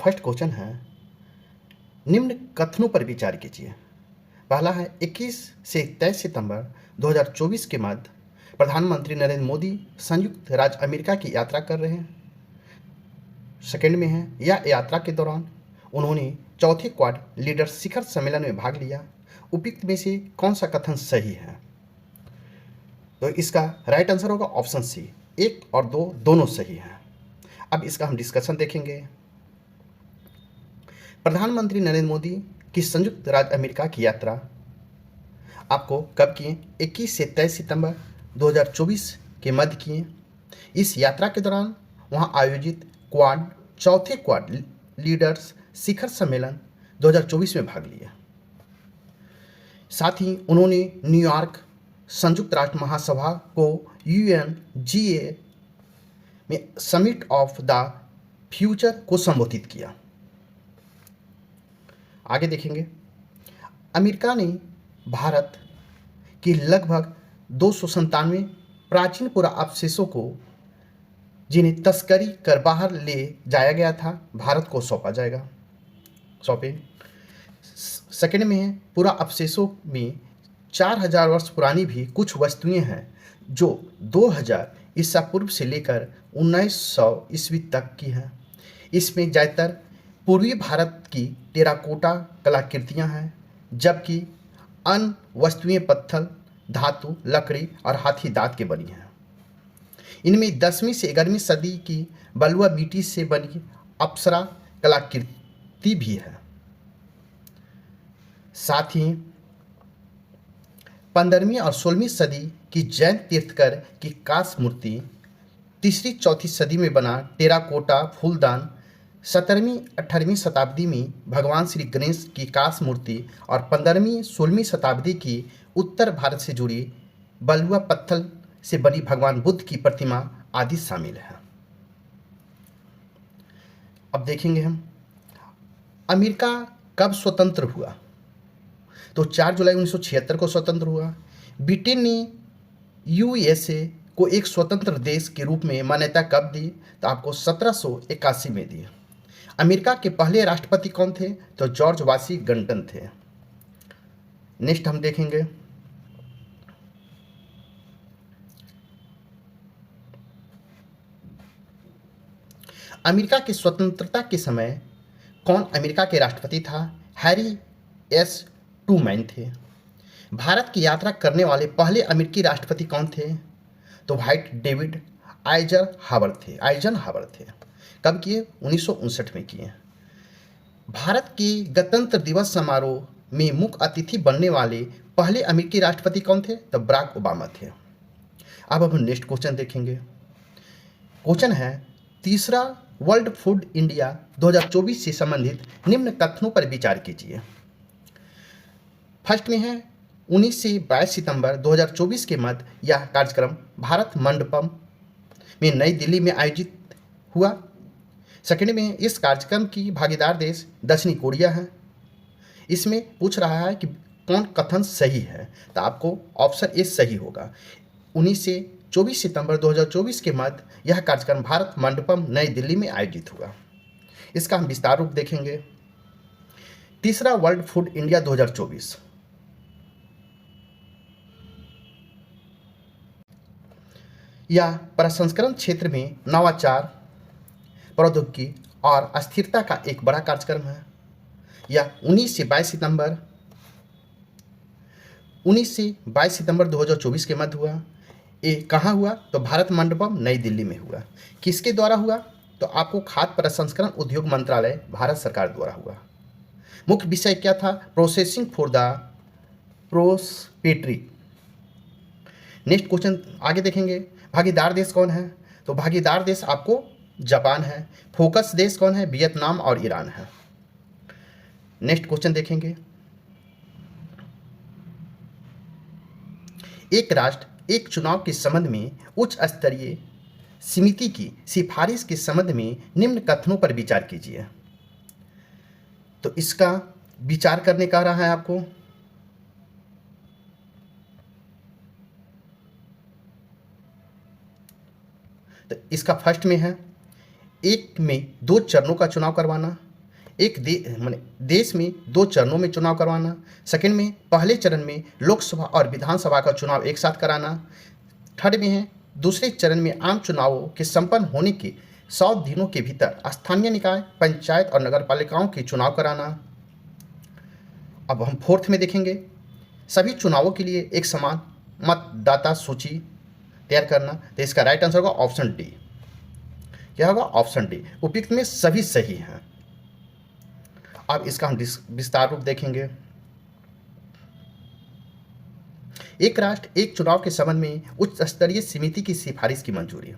First question है, निम्न कथनों पर विचार कीजिए। पहला है 21 से 23 सितंबर 2024 के मध्य प्रधानमंत्री नरेंद्र मोदी संयुक्त राज्य अमेरिका की यात्रा कर रहे हैं। सेकंड में है, यह यात्रा के दौरान उन्होंने चौथे क्वाड लीडर शिखर सम्मेलन में भाग लिया। उपयुक्त में से कौन सा कथन सही है? तो इसका राइट आंसर होगा ऑप्शन सी, 1 और 2 दोनों सही हैं। अब इसका हम डिस्कशन देखेंगे। प्रधानमंत्री नरेंद्र मोदी की संयुक्त राज्य अमेरिका की यात्रा आपको कब किए? 21 से 23 सितंबर 2024 के मध्य किए। इस यात्रा के दौरान वहां आयोजित चौथे क्वाड लीडर्स शिखर सम्मेलन 2024 में भाग लिया। साथ ही उन्होंने न्यूयॉर्क संयुक्त राष्ट्र महासभा को UNGA में समिट ऑफ द फ्यूचर को संबोधित किया। आगे देखेंगे, अमेरिका ने भारत की लगभग 297 प्राचीन पुराअवशेषों को, जिन्हें तस्करी कर बाहर ले जाया गया था, भारत को सौंपे। सेकंड में है, पुराअवशेषों में 4000 वर्ष पुरानी भी कुछ वस्तुएं हैं जो 2000 ईसा पूर्व से लेकर 1900 ईस्वी तक की हैं। इसमें ज़्यादातर पूर्वी भारत की टेराकोटा कलाकृतियां हैं, जबकि अन्य वस्तुएं पत्थर, धातु, लकड़ी और हाथी दांत के बनी हैं। इनमें 10वीं से 11वीं सदी की बलुआ मिट्टी से बनी अप्सरा कलाकृति भी है। साथ ही 15वीं और 16वीं सदी की जैन तीर्थकर की कांस्य मूर्ति, 3री-4थी सदी में बना टेराकोटा फूलदान, 17वीं 18वीं शताब्दी में भगवान श्री गणेश की कांस्य मूर्ति और 15वीं 16वीं शताब्दी की उत्तर भारत से जुड़ी बलुआ पत्थर से बनी भगवान बुद्ध की प्रतिमा आदि शामिल है। अब देखेंगे हम, अमेरिका कब स्वतंत्र हुआ? तो 4 जुलाई 1976 को स्वतंत्र हुआ। ब्रिटेन ने USA को एक स्वतंत्र देश के रूप में मान्यता कब दी? तो आपको 1781 में दी। अमेरिका के पहले राष्ट्रपति कौन थे? तो जॉर्ज वाशिंगटन थे। नेक्स्ट हम देखेंगे, अमेरिका की स्वतंत्रता के समय कौन अमेरिका के राष्ट्रपति था? हैरी एस ट्रूमैन थे। भारत की यात्रा करने वाले पहले अमेरिकी राष्ट्रपति कौन थे? तो व्हाइट डेविड आइजनहावर थे। कब किए? 1959 में किए। भारत के गणतंत्र दिवस समारोह में मुख्य अतिथि बनने वाले पहले अमेरिकी राष्ट्रपति कौन थे? तो बराक ओबामा थे। अब हम नेक्स्ट क्वेश्चन देखेंगे। क्वेश्चन है, तीसरा वर्ल्ड फूड इंडिया 2024 से संबंधित निम्न कथनों पर विचार कीजिए। फर्स्ट में है, 19 से 22 सितंबर 2024 के मध्य यह कार्यक्रम भारत मंडपम में नई दिल्ली में आयोजित हुआ। सेकंड में, इस कार्यक्रम की भागीदार देश दक्षिणी कोरिया है। इसमें पूछ रहा है कि कौन कथन सही है? तो आपको ऑप्शन ए सही होगा। 19 से 24 सितंबर 2024 के मध्य यह कार्यक्रम भारत मंडपम नई दिल्ली में आयोजित हुआ। इसका हम विस्तार रूप देखेंगे। तीसरा वर्ल्ड फूड इंडिया 2024, यह प्रसंस्करण क्षेत्र में नवाचार, प्रौद्योगिकी और अस्थिरता का एक बड़ा कार्यक्रम है। यह 19 से 22 सितंबर 2024 के मध्य हुआ। ये कहाँ हुआ? तो भारत मंडपम नई दिल्ली में हुआ। किसके द्वारा हुआ? तो आपको खाद्य प्रसंस्करण उद्योग मंत्रालय भारत सरकार द्वारा हुआ। मुख्य विषय क्या था? Processing for the prosperity. Next question आगे देखेंगे, भागीदार देश कौन है? तो भागीदार देश आपको जापान है। फोकस देश कौन है? वियतनाम और ईरान है। नेक्स्ट क्वेश्चन देखेंगे, एक राष्ट्र एक चुनाव के संबंध में उच्च स्तरीय समिति की सिफारिश के संबंध में निम्न कथनों पर विचार कीजिए। तो इसका विचार करने का रहा है आपको। तो इसका फर्स्ट में है, एक में 2 चरणों का चुनाव करवाना। माने देश में 2 चरणों में चुनाव करवाना। सेकंड में पहले चरण में लोकसभा और विधानसभा का चुनाव एक साथ कराना। थर्ड में है दूसरे चरण में आम चुनावों के संपन्न होने के 100 दिनों के भीतर स्थानीय निकाय, पंचायत और नगर पालिकाओं के चुनाव कराना। अब हम फोर्थ में देखेंगे, सभी चुनावों के लिए एक समान मतदाता सूची तैयार करना। तो इसका राइट आंसर होगा ऑप्शन डी। क्या होगा? Option D. उपयुक्त में सभी सही हैं। अब इसका हम विस्तार रूप देखेंगे। एक राष्ट्र एक चुनाव के संबंध में उच्च स्तरीय समिति की सिफारिश की मंजूरी।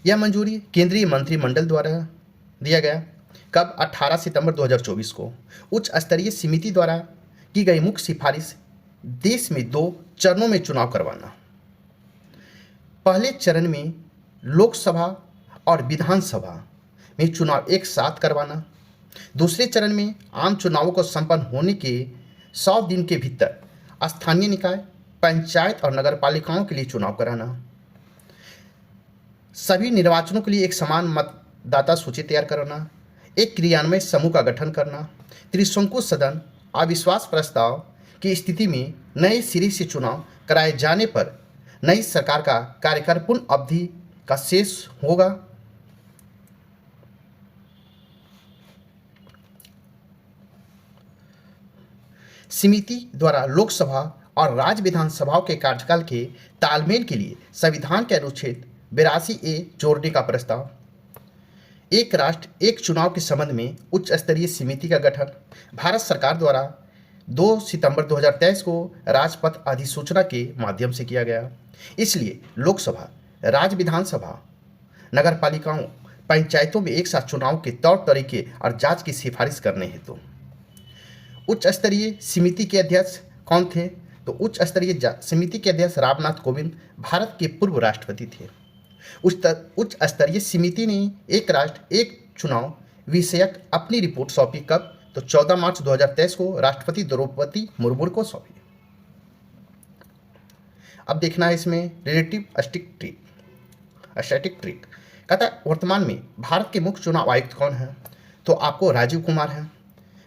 यह मंजूरी केंद्रीय मंत्रिमंडल द्वारा दिया गया। कब? 18 सितंबर 2024 को। उच्च स्तरीय समिति द्वारा की गई मुख्य सिफारिश देश में 2 चरणों में चुनाव करवाना। पहले चरण में लोकसभा और विधानसभा में चुनाव एक साथ करवाना। दूसरे चरण में आम चुनावों को संपन्न होने के 100 दिन के भीतर स्थानीय निकाय, पंचायत और नगर पालिकाओं के लिए चुनाव कराना। सभी निर्वाचनों के लिए एक समान मतदाता सूची तैयार करना। एक क्रियान्वयन समूह का गठन करना। त्रिशंकु सदन अविश्वास प्रस्ताव की स्थिति में नए सिरे से चुनाव कराए जाने पर नई सरकार का कार्यकाल पूर्ण अवधि का शेष होगा। समिति द्वारा लोकसभा और राज्य विधानसभाओं के कार्यकाल के तालमेल के लिए संविधान के अनुच्छेद 82A जोड़ने का प्रस्ताव। एक राष्ट्र एक चुनाव के संबंध में उच्च स्तरीय समिति का गठन भारत सरकार द्वारा 2 सितंबर 2023 को राजपत्र अधिसूचना के माध्यम से किया गया। इसलिए लोकसभा, राज्य विधानसभा, नगर पालिकाओं, पंचायतों में एक साथ चुनाव के तौर तरीके और जांच की सिफारिश करने हेतु उच्च स्तरीय समिति के अध्यक्ष कौन थे? तो उच्च स्तरीय समिति के अध्यक्ष रामनाथ कोविंद भारत के पूर्व राष्ट्रपति थे। उच्च स्तरीय समिति ने एक राष्ट्र एक चुनाव विषयक अपनी रिपोर्ट सौंपी। कब? तो 14 मार्च 2023 को राष्ट्रपति द्रौपदी मुर्मू को सौंपी। अब देखना है इसमें रिलेटिव स्टैटिक ट्रिक। कहता है वर्तमान में भारत के मुख्य चुनाव आयुक्त कौन है? तो आपको राजीव कुमार है।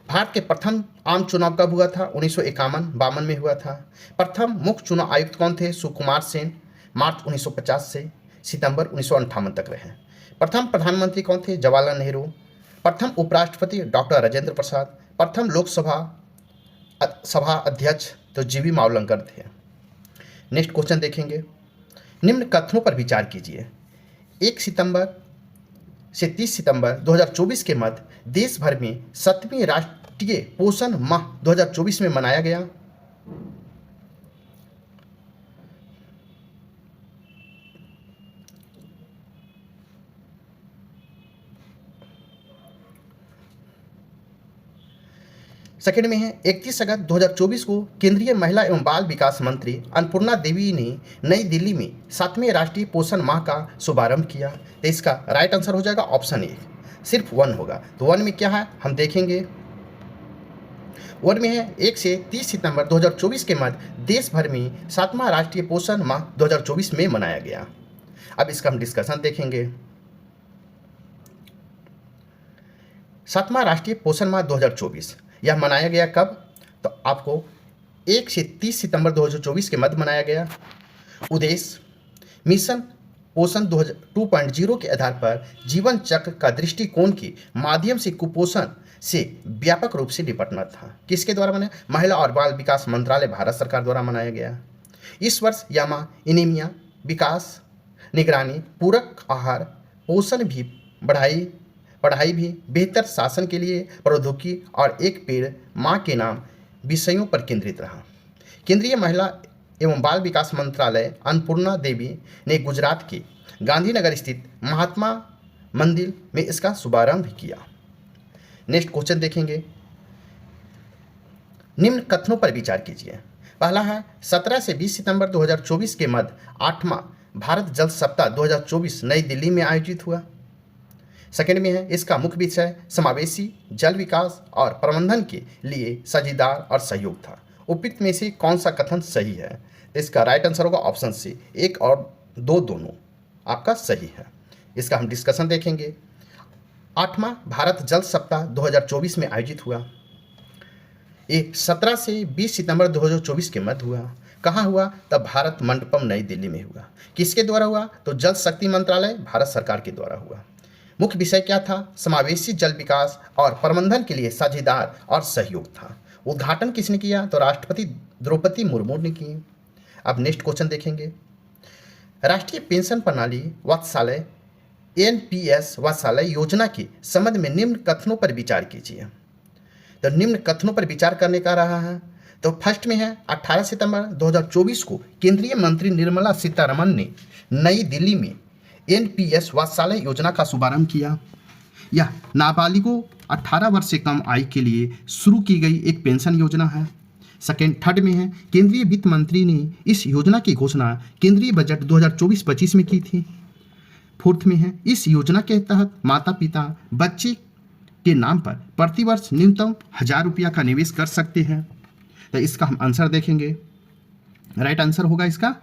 भारत के प्रथम आम चुनाव कब हुआ था? 1951-52 में हुआ था। प्रथम मुख्य चुनाव आयुक्त कौन थे? सुकुमार सेन। मार्च 1950 से सितंबर 1958 तक रहे। प्रथम प्रधानमंत्री कौन थे? जवाहरलाल नेहरू। प्रथम उपराष्ट्रपति डॉक्टर राजेंद्र प्रसाद। प्रथम लोकसभा सभा अध्यक्ष तो जीवी मावलंकर थे। नेक्स्ट क्वेश्चन देखेंगे। निम्न कथनों पर विचार कीजिए। 1 सितंबर से 30 सितंबर 2024 के मध्य देश भर में 7वें राष्ट्रीय पोषण माह 2024 में मनाया गया। सेकंड में है 31 अगस्त 2024 को केंद्रीय महिला एवं बाल विकास मंत्री अन्नपूर्णा देवी ने नई दिल्ली में 7वें राष्ट्रीय पोषण माह का शुभारंभ किया। तो इसका राइट आंसर हो जाएगा ऑप्शन ए, सिर्फ 1 होगा। तो 1 में क्या है हम देखेंगे। 1 में है 1 से 30 सितंबर 2024 के मध्य देश भर में 7वां राष्ट्रीय पोषण माह 2024 में मनाया गया। अब इसका हम डिस्कशन देखेंगे। 7वां राष्ट्रीय पोषण माह 2024 यह मनाया गया कब? तो आपको 1 से 30 सितंबर 2024 के मध्य मनाया गया। उद्देश्य मिशन पोषण 2.0 के आधार पर जीवन चक्र का दृष्टिकोण के माध्यम से कुपोषण से व्यापक रूप से निपटना था। किसके द्वारा मनाया? महिला और बाल विकास मंत्रालय भारत सरकार द्वारा मनाया गया। इस वर्ष यह माह एनीमिया, विकास, निगरानी, पूरक आहार, पोषण भी पढ़ाई भी, बेहतर शासन के लिए प्रौद्योगिकी और एक पेड़ माँ के नाम विषयों पर केंद्रित रहा। केंद्रीय महिला एवं बाल विकास मंत्रालय अन्नपूर्णा देवी ने गुजरात के गांधीनगर स्थित महात्मा मंदिर में इसका शुभारंभ किया। नेक्स्ट क्वेश्चन देखेंगे। निम्न कथनों पर विचार कीजिए। पहला है 17 से 20 सितंबर 2024 के मध्य 8वां भारत जल सप्ताह 2024 नई दिल्ली में आयोजित हुआ। सेकंड में है इसका मुख्य विषय समावेशी जल विकास और प्रबंधन के लिए साझेदार और सहयोग था। उपयुक्त में से कौन सा कथन सही है? इसका राइट आंसर होगा ऑप्शन सी, 1 और 2 दोनों आपका सही है। इसका हम डिस्कशन देखेंगे। 8वां भारत जल सप्ताह 2024 में आयोजित हुआ। ये 17 से 20 सितंबर 2024 के मध्य हुआ। कहाँ हुआ? तब भारत मंडपम नई दिल्ली में हुआ। किसके द्वारा हुआ? तो जल शक्ति मंत्रालय भारत सरकार के द्वारा हुआ। मुख्य विषय क्या था? समावेशी जल विकास और प्रबंधन के लिए साझेदार और सहयोग था। उद्घाटन किसने किया? तो राष्ट्रपति द्रौपदी मुर्मू ने की। अब नेक्स्ट क्वेश्चन देखेंगे। राष्ट्रीय पेंशन प्रणाली वात्सल्य एनपीएस वात्सल्य योजना के संबंध में निम्न कथनों पर विचार कीजिए। तो निम्न कथनों पर विचार करने का रहा है। तो फर्स्ट में है 18 सितंबर 2024 को केंद्रीय मंत्री निर्मला सीतारमण ने नई दिल्ली में एनपीएस वात्सल्य योजना का शुभारंभ किया। यह नाबालिगों 18 वर्ष से कम आयु के लिए शुरू की गई एक पेंशन योजना है। सेकेंड थर्ड में है केंद्रीय वित्त मंत्री ने इस योजना की घोषणा केंद्रीय बजट 2024-25 में की थी। फोर्थ में है इस योजना के तहत माता पिता बच्चे के नाम पर प्रतिवर्ष न्यूनतम 1000 रुपया का निवेश कर सकते हैं। तो इसका हम आंसर देखेंगे। राइट आंसर होगा इसका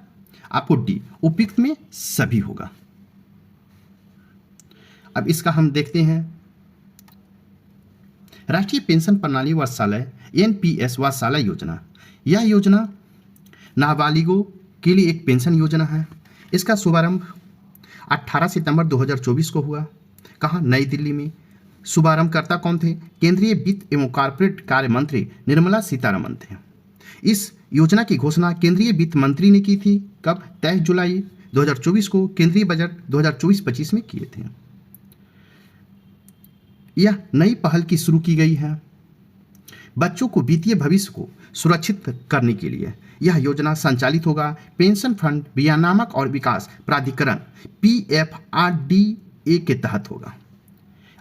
आपको डी, उपयुक्त में सभी होगा। अब इसका हम देखते हैं। राष्ट्रीय पेंशन प्रणाली वात्सल्य एनपीएस वात्सल्य योजना, यह योजना नाबालिगों के लिए एक पेंशन योजना है। इसका शुभारंभ 18 सितंबर 2024 को हुआ। कहाँ? नई दिल्ली में। शुभारंभकर्ता कौन थे? केंद्रीय वित्त एवं कॉर्पोरेट कार्य मंत्री निर्मला सीतारमण थे। इस योजना की घोषणा केंद्रीय वित्त मंत्री ने की थी। कब? 23 जुलाई 2024 को केंद्रीय बजट 2024-25 में किए थे। यह नई पहल की शुरू की गई है। बच्चों को वित्तीय भविष्य को सुरक्षित करने के लिए यह योजना संचालित होगा पेंशन फंड विनियामक और विकास प्राधिकरण PFRDA के तहत होगा।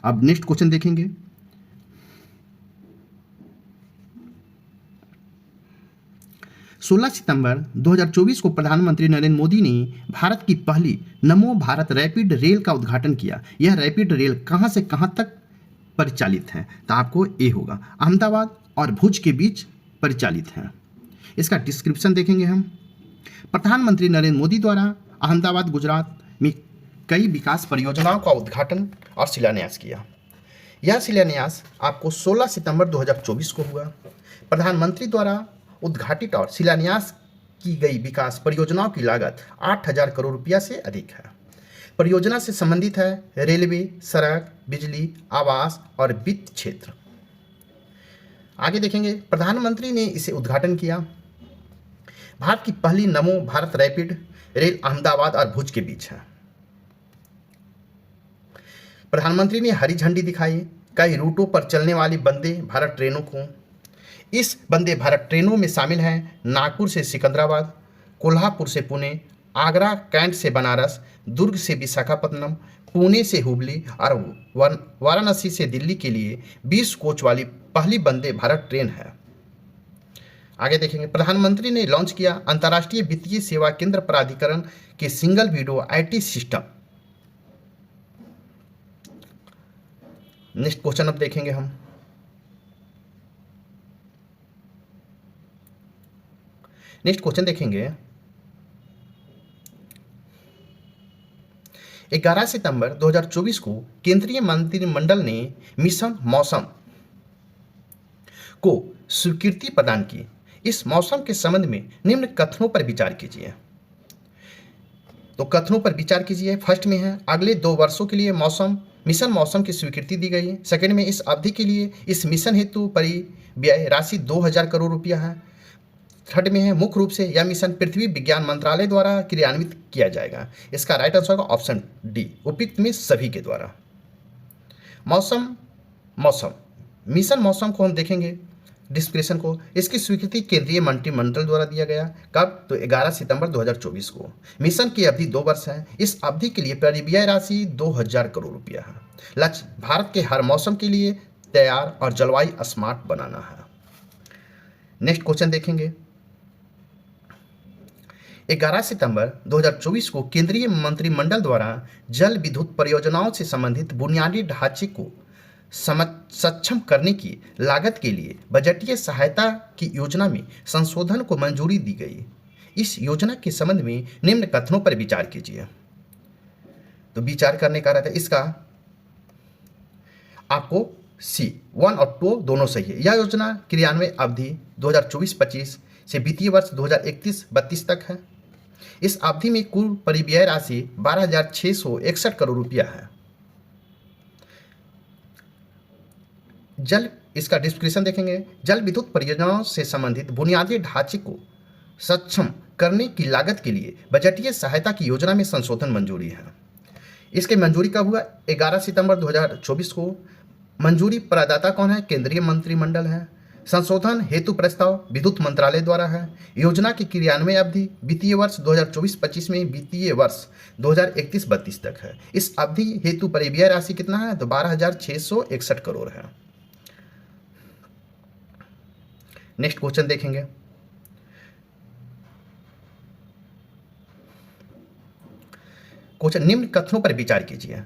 अब नेक्स्ट क्वेश्चन देखेंगे। सोलह सितंबर 2024 को प्रधानमंत्री नरेंद्र मोदी ने भारत की पहली नमो भारत रैपिड रेल का उद्घाटन किया। यह रैपिड रेल कहां से कहां तक परिचालित है? तो आपको ए होगा, अहमदाबाद और भुज के बीच परिचालित है। इसका डिस्क्रिप्शन देखेंगे हम। प्रधानमंत्री नरेंद्र मोदी द्वारा अहमदाबाद गुजरात में कई विकास परियोजनाओं का उद्घाटन और शिलान्यास किया। यह शिलान्यास आपको 16 सितंबर 2024 को हुआ। प्रधानमंत्री द्वारा उद्घाटित और शिलान्यास की गई विकास परियोजनाओं की लागत 8000 करोड़ रुपया से अधिक है। परियोजना से संबंधित है रेलवे, सड़क, बिजली, आवास और वित्त क्षेत्र। आगे देखेंगे। प्रधानमंत्री ने इसे उद्घाटन किया। भारत की पहली नमो भारत रैपिड रेल अहमदाबाद और भुज के बीच है। प्रधानमंत्री ने हरी झंडी दिखाई कई रूटों पर चलने वाली वंदे भारत ट्रेनों को। इस वंदे भारत ट्रेनों में शामिल हैं नागपुर से सिकंदराबाद, कोल्हापुर से पुणे, आगरा कैंट से बनारस, दुर्ग से विशाखापट्टनम, पुणे से हुबली और वाराणसी से दिल्ली के लिए 20 कोच वाली पहली वंदे भारत ट्रेन है। आगे देखेंगे। प्रधानमंत्री ने लॉन्च किया अंतर्राष्ट्रीय वित्तीय सेवा केंद्र प्राधिकरण के single window IT system. Next question अब देखेंगे हम। नेक्स्ट क्वेश्चन देखेंगे। 11 सितंबर 2024 को केंद्रीय मंत्रिमंडल ने मिशन मौसम को स्वीकृति प्रदान की। इस मौसम के संबंध में निम्न कथनों पर विचार कीजिए। तो कथनों पर विचार कीजिए। फर्स्ट में है अगले 2 वर्षों के लिए मिशन मौसम की स्वीकृति दी गई है। सेकंड में इस अवधि के लिए इस मिशन हेतु परिव्यय राशि 2000 करोड़ रुपया है। थर्ड में है मुख्य रूप से यह मिशन पृथ्वी विज्ञान मंत्रालय द्वारा क्रियान्वित किया जाएगा। इसका राइट आंसर होगा ऑप्शन डी, उपयुक्त में सभी के द्वारा। मौसम मिशन मौसम को हम देखेंगे डिस्क्रिप्शन को। इसकी स्वीकृति केंद्रीय मंत्रिमंडल द्वारा दिया गया। कब? तो 11 सितंबर 2024 को। मिशन की अवधि 2 वर्ष है। इस अवधि के लिए परिव्यय राशि 2000 करोड़ रुपया है। लक्ष्य भारत के हर मौसम के लिए तैयार और जलवायु स्मार्ट बनाना है। नेक्स्ट क्वेश्चन देखेंगे। 11 सितंबर 2024 को केंद्रीय मंत्रिमंडल द्वारा जल विद्युत परियोजनाओं से संबंधित बुनियादी ढांचे को सक्षम करने की लागत के लिए बजटीय सहायता की योजना में संशोधन को मंजूरी दी गई। इस योजना के संबंध में निम्न कथनों पर विचार कीजिए। तो विचार करने का रहता है। इसका आपको सी 1 और 2 दोनों सही है। यह योजना क्रियान्वयन अवधि 2024-25 से वित्तीय वर्ष 2031-32 तक है। इस अवधि में कुल परिव्यय राशि 12,661 करोड़ रुपया है। जल इसका डिस्क्रिप्शन देखेंगे। जल विद्युत परियोजनाओं से संबंधित बुनियादी ढांचे को सक्षम करने की लागत के लिए बजटीय सहायता की योजना में संशोधन मंजूरी है। इसकी मंजूरी कब हुआ? 11 सितंबर 2024 को। मंजूरी प्रदाता कौन है? केंद्रीय मंत्रिमंडल है। संशोधन हेतु प्रस्ताव विद्युत मंत्रालय द्वारा है। योजना की क्रियान्वयन अवधि वित्तीय वर्ष 2024-25 में वित्तीय वर्ष 2031-32 तक है। इस अवधि हेतु परिव्यय राशि कितना है? तो 12,661 करोड़ है। नेक्स्ट क्वेश्चन देखेंगे। क्वेश्चन निम्न कथनों पर विचार कीजिए।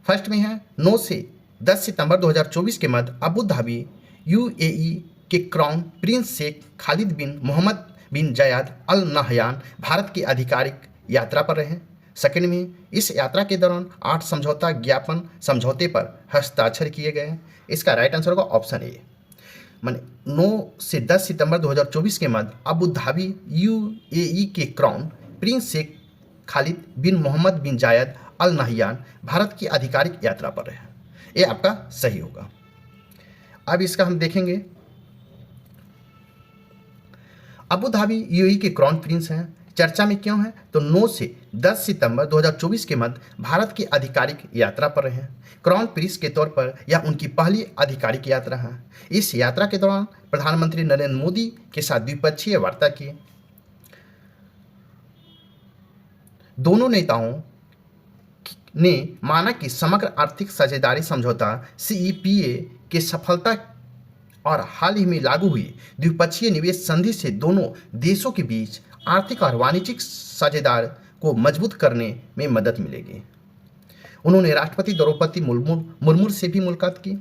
फर्स्ट में है 9 से 10 सितंबर 2024 के मध्य अबू धाबी यूएई के क्राउन प्रिंस शेख खालिद बिन मोहम्मद बिन जायद अल नहयान भारत की आधिकारिक यात्रा पर रहे। सेकंड में इस यात्रा के दौरान 8 समझौता ज्ञापन समझौते पर हस्ताक्षर किए गए। इसका राइट आंसर होगा ऑप्शन ए। माने 9 से 10 सितंबर 2024 के मध्य अबू धाबी यूएई के क्राउन प्रिंस शेख खालिद बिन मोहम्मद बिन जायद अल नहयान भारत की आधिकारिक यात्रा पर रहे। ये आपका सही होगा। अब इसका हम देखेंगे। अबू धाबी यूएई के क्राउन प्रिंस हैं, चर्चा में क्यों है? तो 9 से 10 सितंबर 2024 के मध्य भारत की आधिकारिक यात्रा पर रहे। क्राउन प्रिंस के तौर पर यह उनकी पहली आधिकारिक यात्रा है। इस यात्रा के दौरान प्रधानमंत्री नरेंद्र मोदी के साथ द्विपक्षीय वार्ता की। दोनों नेताओं ने माना कि समग्र आर्थिक साझेदारी समझौता सीईपीए के सफलता और हाल ही में लागू हुई द्विपक्षीय निवेश संधि से दोनों देशों के बीच आर्थिक और वाणिज्यिक साझेदारी को मजबूत करने में मदद मिलेगी। उन्होंने राष्ट्रपति द्रौपदी मुर्मू से भी मुलाकात की।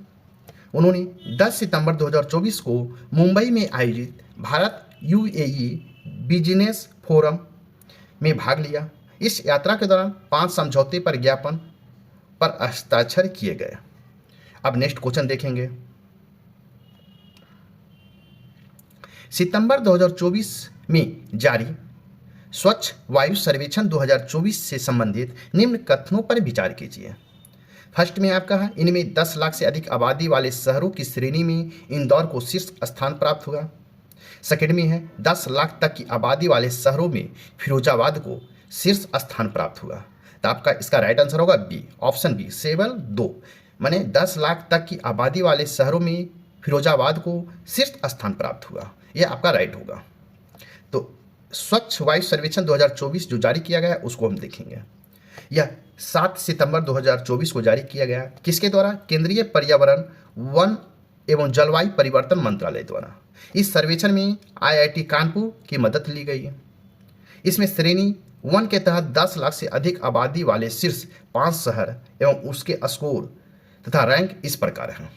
उन्होंने 10 सितंबर 2024 को मुंबई में आयोजित भारत यूएई बिजनेस फोरम में भाग लिया। इस यात्रा के दौरान 5 समझौते पर ज्ञापन पर हस्ताक्षर किए गए। अब नेक्स्ट क्वेश्चन देखेंगे। सितंबर 2024 में जारी स्वच्छ वायु सर्वेक्षण 2024 से संबंधित निम्न कथनों पर विचार कीजिए। फर्स्ट में आपका है इनमें 10 लाख से अधिक आबादी वाले शहरों की श्रेणी में इंदौर को शीर्ष स्थान प्राप्त हुआ। सेकंड में है 10 लाख तक की आबादी वाले शहरों में फिरोजाबाद को शीर्ष स्थान प्राप्त हुआ। तो आपका इसका राइट आंसर होगा बी, ऑप्शन बी, केवल 2। माने 10 लाख तक की आबादी वाले शहरों में फिरोजाबाद को शीर्ष स्थान प्राप्त हुआ। यह आपका राइट होगा। तो स्वच्छ वायु सर्वेक्षण 2024 जो जारी किया गया उसको हम देखेंगे। यह 7 सितंबर 2024 को जारी किया गया। किसके द्वारा? केंद्रीय पर्यावरण, वन एवं जलवायु परिवर्तन मंत्रालय द्वारा। इस सर्वेक्षण में आईआईटी कानपुर की मदद ली गई है। इसमें श्रेणी 1 के तहत 10 लाख से अधिक आबादी वाले शीर्ष 5 शहर एवं उसके स्कोर तथा रैंक इस प्रकार हैं।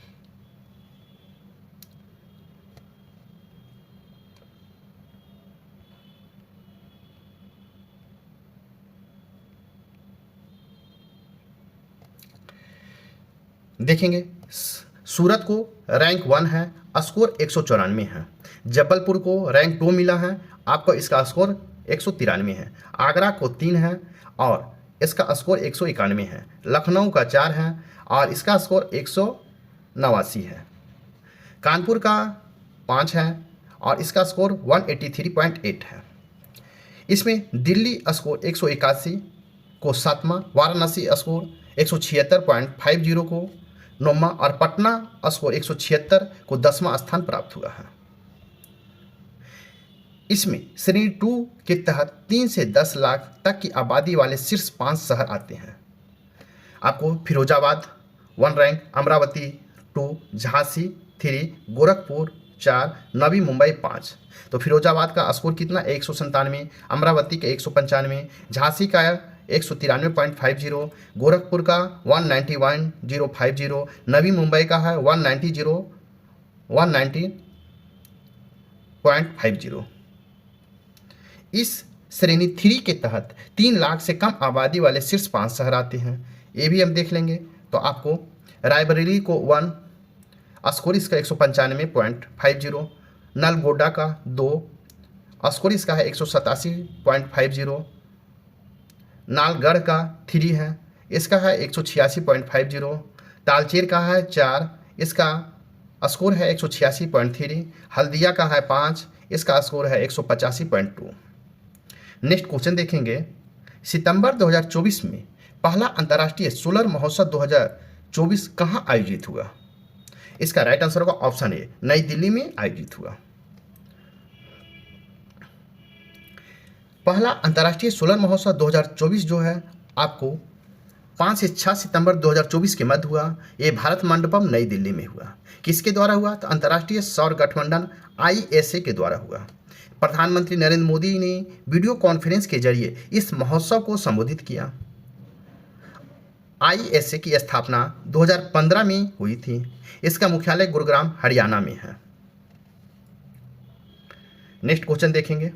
देखेंगे सूरत को रैंक 1 है, स्कोर 194 है। जबलपुर को रैंक 2 मिला है, आपको इसका स्कोर 193 है। आगरा को 3 है और इसका स्कोर 191 है। लखनऊ का 4 है और इसका स्कोर 189 है। कानपुर का 5 है और इसका स्कोर 183.8 है। इसमें दिल्ली स्कोर 181 को 7वां, वाराणसी स्कोर 176.50 को 9वां और पटना स्कोर 176 को 10वां स्थान प्राप्त हुआ है। इसमें श्रेणी 2 के तहत 3 से 10 लाख तक की आबादी वाले शीर्ष 5 शहर आते हैं। आपको फिरोजाबाद 1 रैंक, अमरावती 2, झांसी 3, गोरखपुर 4, नवी मुंबई 5। तो फिरोजाबाद का स्कोर कितना? 197, अमरावती का 195, झांसी का 193.50, गोरखपुर का 191.050, नवी मुंबई का है 190.50। इस श्रेणी 3 के तहत 3 लाख से कम आबादी वाले शीर्ष 5 शहर आते हैं। ये भी हम देख लेंगे। तो आपको रायबरेली को 1, स्कोर इसका 195.50, नलगोंडा का 2, स्कोर इसका है 187.50, नालगढ़ का 3 है, इसका है 186.50, तालचेर का है 4, इसका स्कोर है 186.3, हल्दिया का है 5, इसका स्कोर है 185.2। नेक्स्ट क्वेश्चन देखेंगे, सितंबर 2024 में पहला अंतर्राष्ट्रीय सोलर महोत्सव 2024 कहाँ आयोजित हुआ? इसका राइट आंसर होगा ऑप्शन ए, नई दिल्ली में आयोजित हुआ। पहला अंतर्राष्ट्रीय सोलर महोत्सव 2024 जो है आपको 5 से 6 सितंबर 2024 के मध्य हुआ। ये भारत मंडपम नई दिल्ली में हुआ। किसके द्वारा हुआ? तो अंतर्राष्ट्रीय सौर गठबंधन ISA के द्वारा हुआ। प्रधानमंत्री नरेंद्र मोदी ने वीडियो कॉन्फ्रेंस के जरिए इस महोत्सव को संबोधित किया। ISA की स्थापना 2015 में हुई थी। इसका मुख्यालय गुरुग्राम हरियाणा में है। नेक्स्ट क्वेश्चन देखेंगे,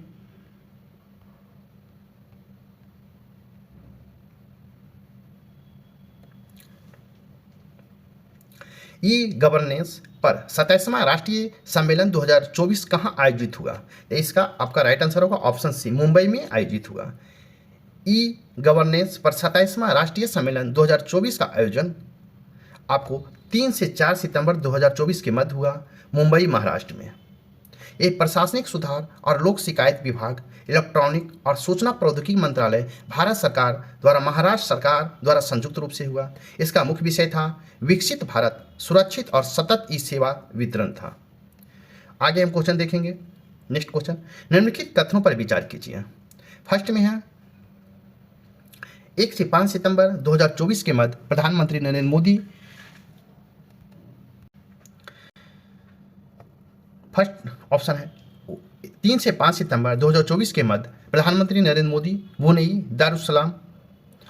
ई गवर्नेंस पर 27वां राष्ट्रीय सम्मेलन 2024 कहाँ आयोजित हुआ? इसका आपका राइट आंसर होगा ऑप्शन सी, मुंबई में आयोजित हुआ। ई गवर्नेंस पर 27वां राष्ट्रीय सम्मेलन 2024 का आयोजन आपको 3 से 4 सितंबर 2024 के मध्य हुआ, मुंबई महाराष्ट्र में। एक प्रशासनिक सुधार और लोक शिकायत विभाग, इलेक्ट्रॉनिक और सूचना प्रौद्योगिकी मंत्रालय, भारत सरकार द्वारा महाराष्ट्र सरकार द्वारा संयुक्त रूप से हुआ। इसका मुख्य विषय था विकसित भारत, सुरक्षित और सतत ई सेवा वितरण था। आगे हम क्वेश्चन देखेंगे। नेक्स्ट क्वेश्चन, निम्नलिखित कथनों पर विचार कीजिए। फर्स्ट में है 1 से 5 सितंबर 2024 के मध्य प्रधानमंत्री नरेंद्र मोदी, फर्स्ट ऑप्शन है 3 से 5 सितंबर 2024 के मध्य प्रधानमंत्री नरेंद्र मोदी ब्रुनेई, दारुसलाम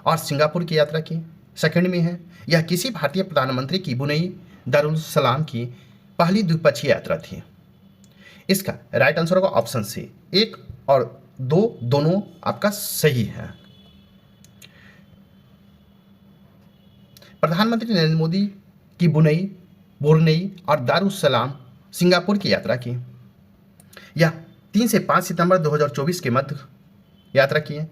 और सिंगापुर की यात्रा की। सेकंड में है यह किसी भारतीय प्रधानमंत्री की ब्रुनेई, दारुसलाम की पहली द्विपक्षीय यात्रा थी। इसका राइट आंसर होगा ऑप्शन सी, 1 और 2 दोनों आपका सही है। प्रधानमंत्री नरेंद्र मोदी की ब्रुनेई और दारुसलाम सिंगापुर की यात्रा की। यह 3 से 5 सितंबर 2024 के मध्य यात्रा की है।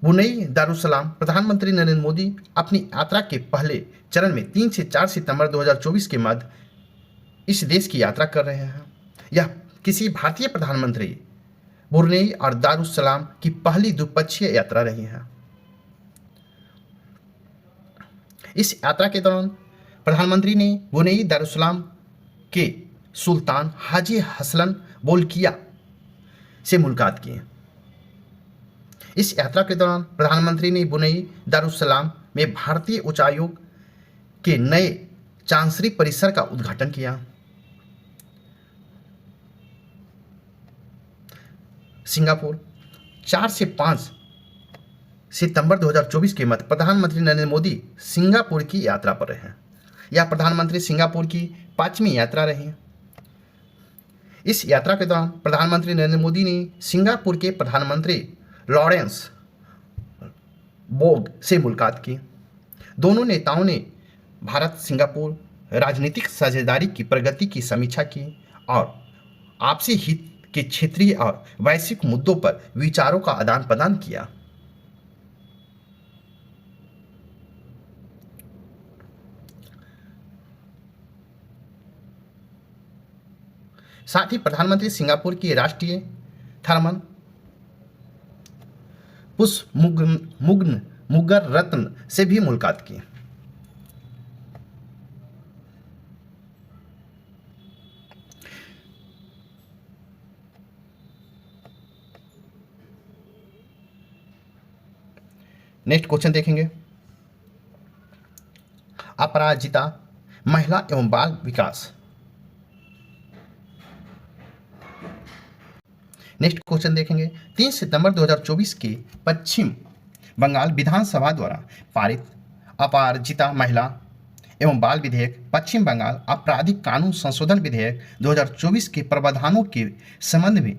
ब्रुनेई दारुसलाम प्रधानमंत्री नरेंद्र मोदी अपनी यात्रा के पहले चरण में 3 से 4 सितंबर 2024 के मध्य इस देश की यात्रा कर रहे हैं। यह किसी भारतीय प्रधानमंत्री ब्रुनेई और दारुसलाम की पहली द्विपक्षीय यात्रा रही है। इस यात्रा के दौरान प्रधानमंत्री ने ब्रुनेई दारुसलाम के सुल्तान हाजी हसलन बोल्किया से मुलाकात की। इस यात्रा के दौरान प्रधानमंत्री ने ब्रुनेई दारुसलाम में भारतीय उच्चायोग के नए चांसरी परिसर का उद्घाटन किया। सिंगापुर 4 से 5 सितंबर 2024 के मध्य प्रधानमंत्री नरेंद्र मोदी सिंगापुर की यात्रा पर रहे। यह प्रधानमंत्री सिंगापुर की 5वीं यात्रा रही। इस यात्रा के दौरान प्रधानमंत्री नरेंद्र मोदी ने सिंगापुर के प्रधानमंत्री लॉरेंस बोग से मुलाकात की। दोनों नेताओं ने भारत सिंगापुर राजनीतिक साझेदारी की प्रगति की समीक्षा की और आपसी हित के क्षेत्रीय और वैश्विक मुद्दों पर विचारों का आदान प्रदान किया। साथ ही प्रधानमंत्री सिंगापुर की राष्ट्रीय थर्मन पुष्प मुगन रत्न से भी मुलाकात की। नेक्स्ट क्वेश्चन देखेंगे, अपराजिता महिला एवं बाल विकास। नेक्स्ट क्वेश्चन देखेंगे, 3 सितंबर 2024 के पश्चिम बंगाल विधानसभा द्वारा पारित अपराजिता महिला एवं बाल विधेयक, पश्चिम बंगाल आपराधिक कानून संशोधन विधेयक 2024 के प्रावधानों के संबंध में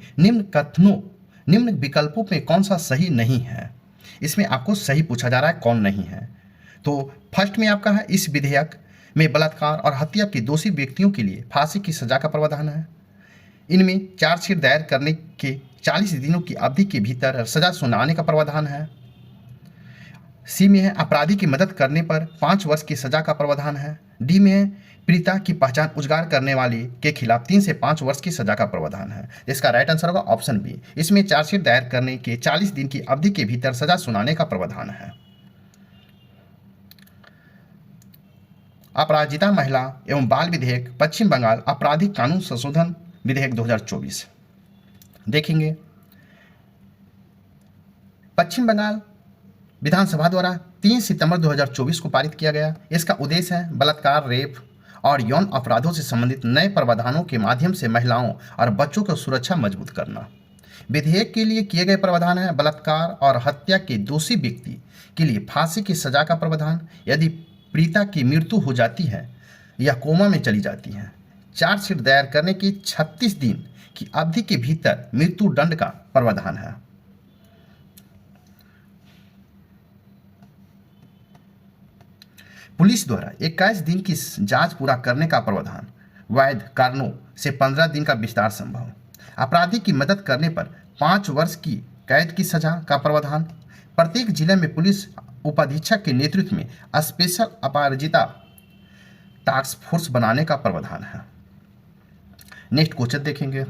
निम्न विकल्पों में कौन सा सही नहीं है? इसमें आपको सही पूछा जा रहा है, कौन नहीं है। तो फर्स्ट में आपका है इस विधेयक में बलात्कार और हत्या के दोषी व्यक्तियों के लिए फांसी की सजा का प्रावधान है। इनमें चार्जशीट दायर करने के 40 दिनों की अवधि के भीतर सजा सुनाने का प्रावधान है। सी में है अपराधी की मदद करने पर 5 वर्ष की सजा का प्रावधान है। डी में है पीड़िता की पहचान उजागर करने वाले के खिलाफ 3 से 5 वर्ष की सजा का प्रावधान है। इसका राइट आंसर होगा ऑप्शन बी। इसमें चार्जशीट दायर करने के 40 दिन की अवधि के भीतर सजा सुनाने का प्रावधान है। अपराजिता महिला एवं बाल विधेयक पश्चिम बंगाल आपराधिक कानून संशोधन विधेयक 2024 देखेंगे। पश्चिम बंगाल विधानसभा द्वारा 3 सितंबर 2024 को पारित किया गया। इसका उद्देश्य है बलात्कार, रेप और यौन अपराधों से संबंधित नए प्रावधानों के माध्यम से महिलाओं और बच्चों की सुरक्षा मजबूत करना। विधेयक के लिए किए गए प्रावधान है बलात्कार और हत्या के दोषी व्यक्ति के लिए फांसी की सजा का प्रावधान यदि पीड़िता की मृत्यु हो जाती है या कोमा में चली जाती है। चार्जशीट दायर करने की 36 दिन की अवधि के भीतर मृत्यु दंड का प्रावधान है। पुलिस द्वारा 21 दिन की जांच पूरा करने का प्रावधान। वैध कारणों से 15 दिन का विस्तार संभव। अपराधी की मदद करने पर 5 वर्ष की कैद की सजा का प्रावधान। प्रत्येक जिले में पुलिस उपाधीक्षक के नेतृत्व में स्पेशल अपराजिता टास्क फोर्स बनाने का प्रावधान है। नेक्स्ट क्वेश्चन देखेंगे।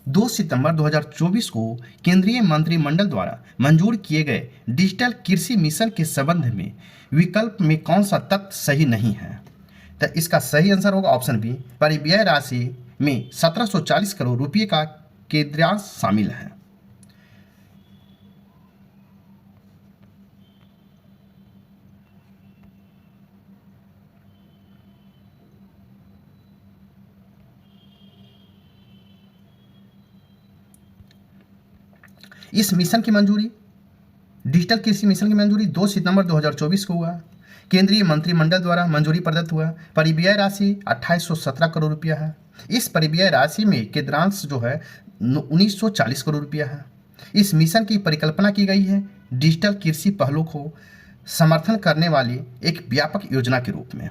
2 सितंबर 2024 को केंद्रीय मंत्रिमंडल द्वारा मंजूर किए गए डिजिटल कृषि मिशन के संबंध में विकल्प में कौन सा तथ्य सही नहीं है? तो इसका सही आंसर होगा ऑप्शन बी। परिव्यय राशि में 1740 करोड़ रुपये का केंद्रांश शामिल है। इस मिशन की मंजूरी, डिजिटल कृषि मिशन की मंजूरी 2 सितंबर 2024 को हुआ। केंद्रीय मंत्रिमंडल द्वारा मंजूरी प्रदत्त हुआ। परिव्यय राशि 2817 करोड़ रुपया है। इस परिव्यय राशि में केंद्रांश जो है 1940 करोड़ रुपया है। इस मिशन की परिकल्पना की गई है डिजिटल कृषि पहलों को समर्थन करने वाली एक व्यापक योजना के रूप में।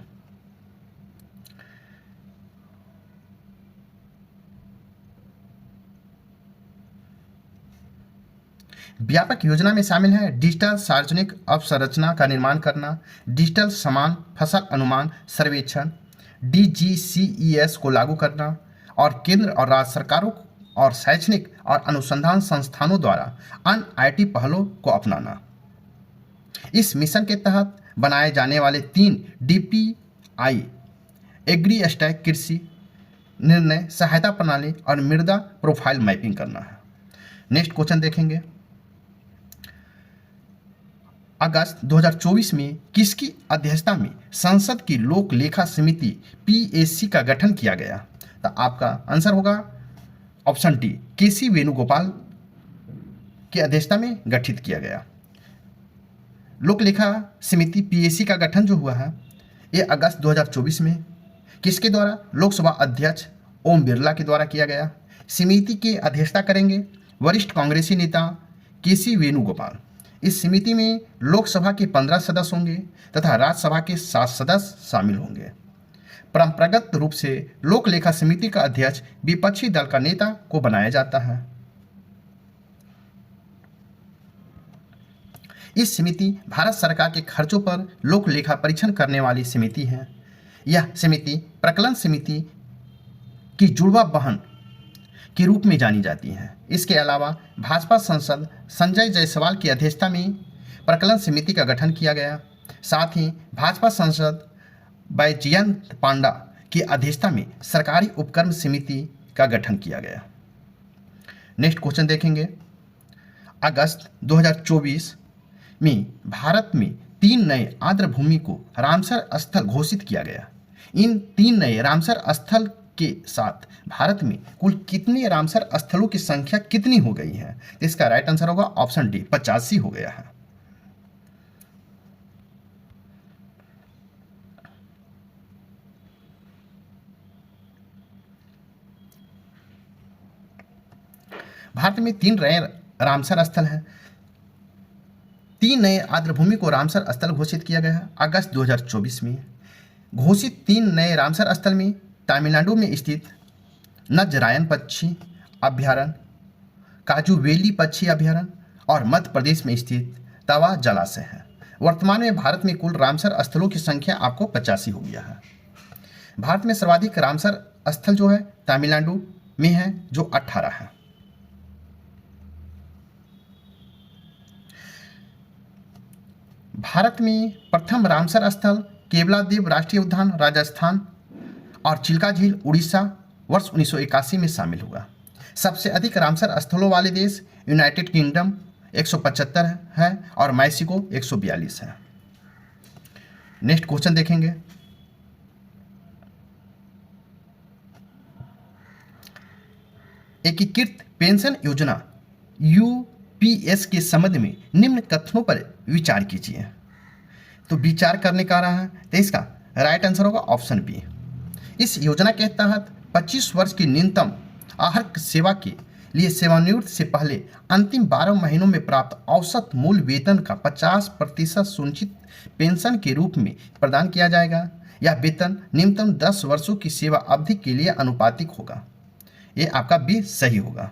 व्यापक योजना में शामिल है डिजिटल सार्वजनिक अवसंरचना का निर्माण करना, डिजिटल समान फसल अनुमान सर्वेक्षण DGCES को लागू करना और केंद्र और राज्य सरकारों और शैक्षणिक और अनुसंधान संस्थानों द्वारा अन्य IT पहलों को अपनाना। इस मिशन के तहत बनाए जाने वाले 3 DPI एग्री स्टैक कृषि निर्णय सहायता प्रणाली और मृदा प्रोफाइल मैपिंग करना है। नेक्स्ट क्वेश्चन देखेंगे। अगस्त 2024 में किसकी अध्यक्षता में संसद की लोक लेखा समिति PAC का गठन किया गया? तो आपका आंसर होगा ऑप्शन डी, KC वेणुगोपाल की अध्यक्षता में गठित किया गया। लोक लेखा समिति PAC का गठन जो हुआ है ये अगस्त 2024 में किसके द्वारा? लोकसभा अध्यक्ष ओम बिरला के द्वारा किया गया। समिति की अध्यक्षता करेंगे वरिष्ठ कांग्रेसी नेता KC वेणुगोपाल। इस समिति में लोकसभा के 15 सदस्य होंगे तथा राज्यसभा के 7 सदस्य शामिल होंगे। परंपरागत रूप से लोक लेखा समिति का अध्यक्ष विपक्षी दल का नेता को बनाया जाता है। इस समिति भारत सरकार के खर्चों पर लोक लेखा परीक्षण करने वाली समिति है। यह समिति प्रकलन समिति की जुड़वा बहन के रूप में जानी जाती है। इसके अलावा भाजपा सांसद संजय जायसवाल की अध्यक्षता में प्रकलन समिति का गठन किया गया। साथ ही भाजपा सांसद बैजयंत पांडा की अध्यक्षता में सरकारी उपक्रम समिति का गठन किया गया। नेक्स्ट क्वेश्चन देखेंगे। अगस्त 2024 में भारत में 3 नए आर्द्र भूमि को रामसर स्थल घोषित किया गया। इन 3 नए रामसर स्थल के साथ भारत में कुल कितने रामसर स्थलों की संख्या कितनी हो गई है? इसका राइट आंसर होगा ऑप्शन डी, 85 हो गया है। भारत में 3 नए रामसर स्थल हैं 3 नए आर्द्रभूमि को रामसर स्थल घोषित किया गया है अगस्त 2024 में। घोषित 3 नए रामसर स्थल में तमिलनाडु में स्थित नजरायन पक्षी अभ्यारण्य, काजुवेली पक्षी अभ्यारण्य और मध्य प्रदेश में स्थित तवा जलाशय है। वर्तमान में भारत में कुल रामसर स्थलों की संख्या आपको 85 हो गया है। भारत में सर्वाधिक रामसर स्थल जो है तमिलनाडु में है, जो 18 है। भारत में प्रथम रामसर स्थल केवलादेव राष्ट्रीय उद्यान राजस्थान और चिल्का झील उड़ीसा वर्ष 1981 में शामिल हुआ। सबसे अधिक रामसर स्थलों वाले देश यूनाइटेड किंगडम 175 है और मैक्सिको 142 है। नेक्स्ट क्वेश्चन देखेंगे। एकीकृत पेंशन योजना यूपीएस के संबंध में निम्न कथनों पर विचार कीजिए। तो विचार करने का रहा है, तो इसका राइट आंसर होगा ऑप्शन बी। इस योजना के तहत 25 वर्ष की न्यूनतम आहर्क सेवा के लिए सेवानिवृत्ति से पहले अंतिम 12 महीनों में प्राप्त औसत मूल वेतन का 50% सुनिश्चित पेंशन के रूप में प्रदान किया जाएगा। यह वेतन न्यूनतम 10 वर्षों की सेवा अवधि के लिए अनुपातिक होगा। ये आपका बी सही होगा।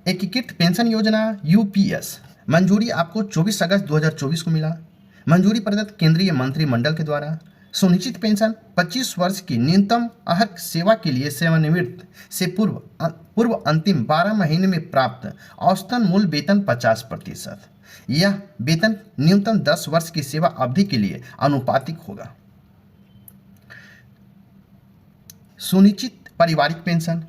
एकीकृत पेंशन योजना यूपीएस मंजूरी आपको 24 अगस्त 2024 को मिला। मंजूरी प्रदत्त केंद्रीय मंत्रिमंडल के द्वारा सुनिश्चित पेंशन 25 वर्ष की न्यूनतम आहर्क सेवा के लिए सेवानिवृत्ति से पूर्व अंतिम 12 महीने में प्राप्त औसतन मूल वेतन 50%। यह वेतन न्यूनतम 10 वर्ष की सेवा अवधि के लिए अनुपातिक होगा। सुनिश्चित पारिवारिक पेंशन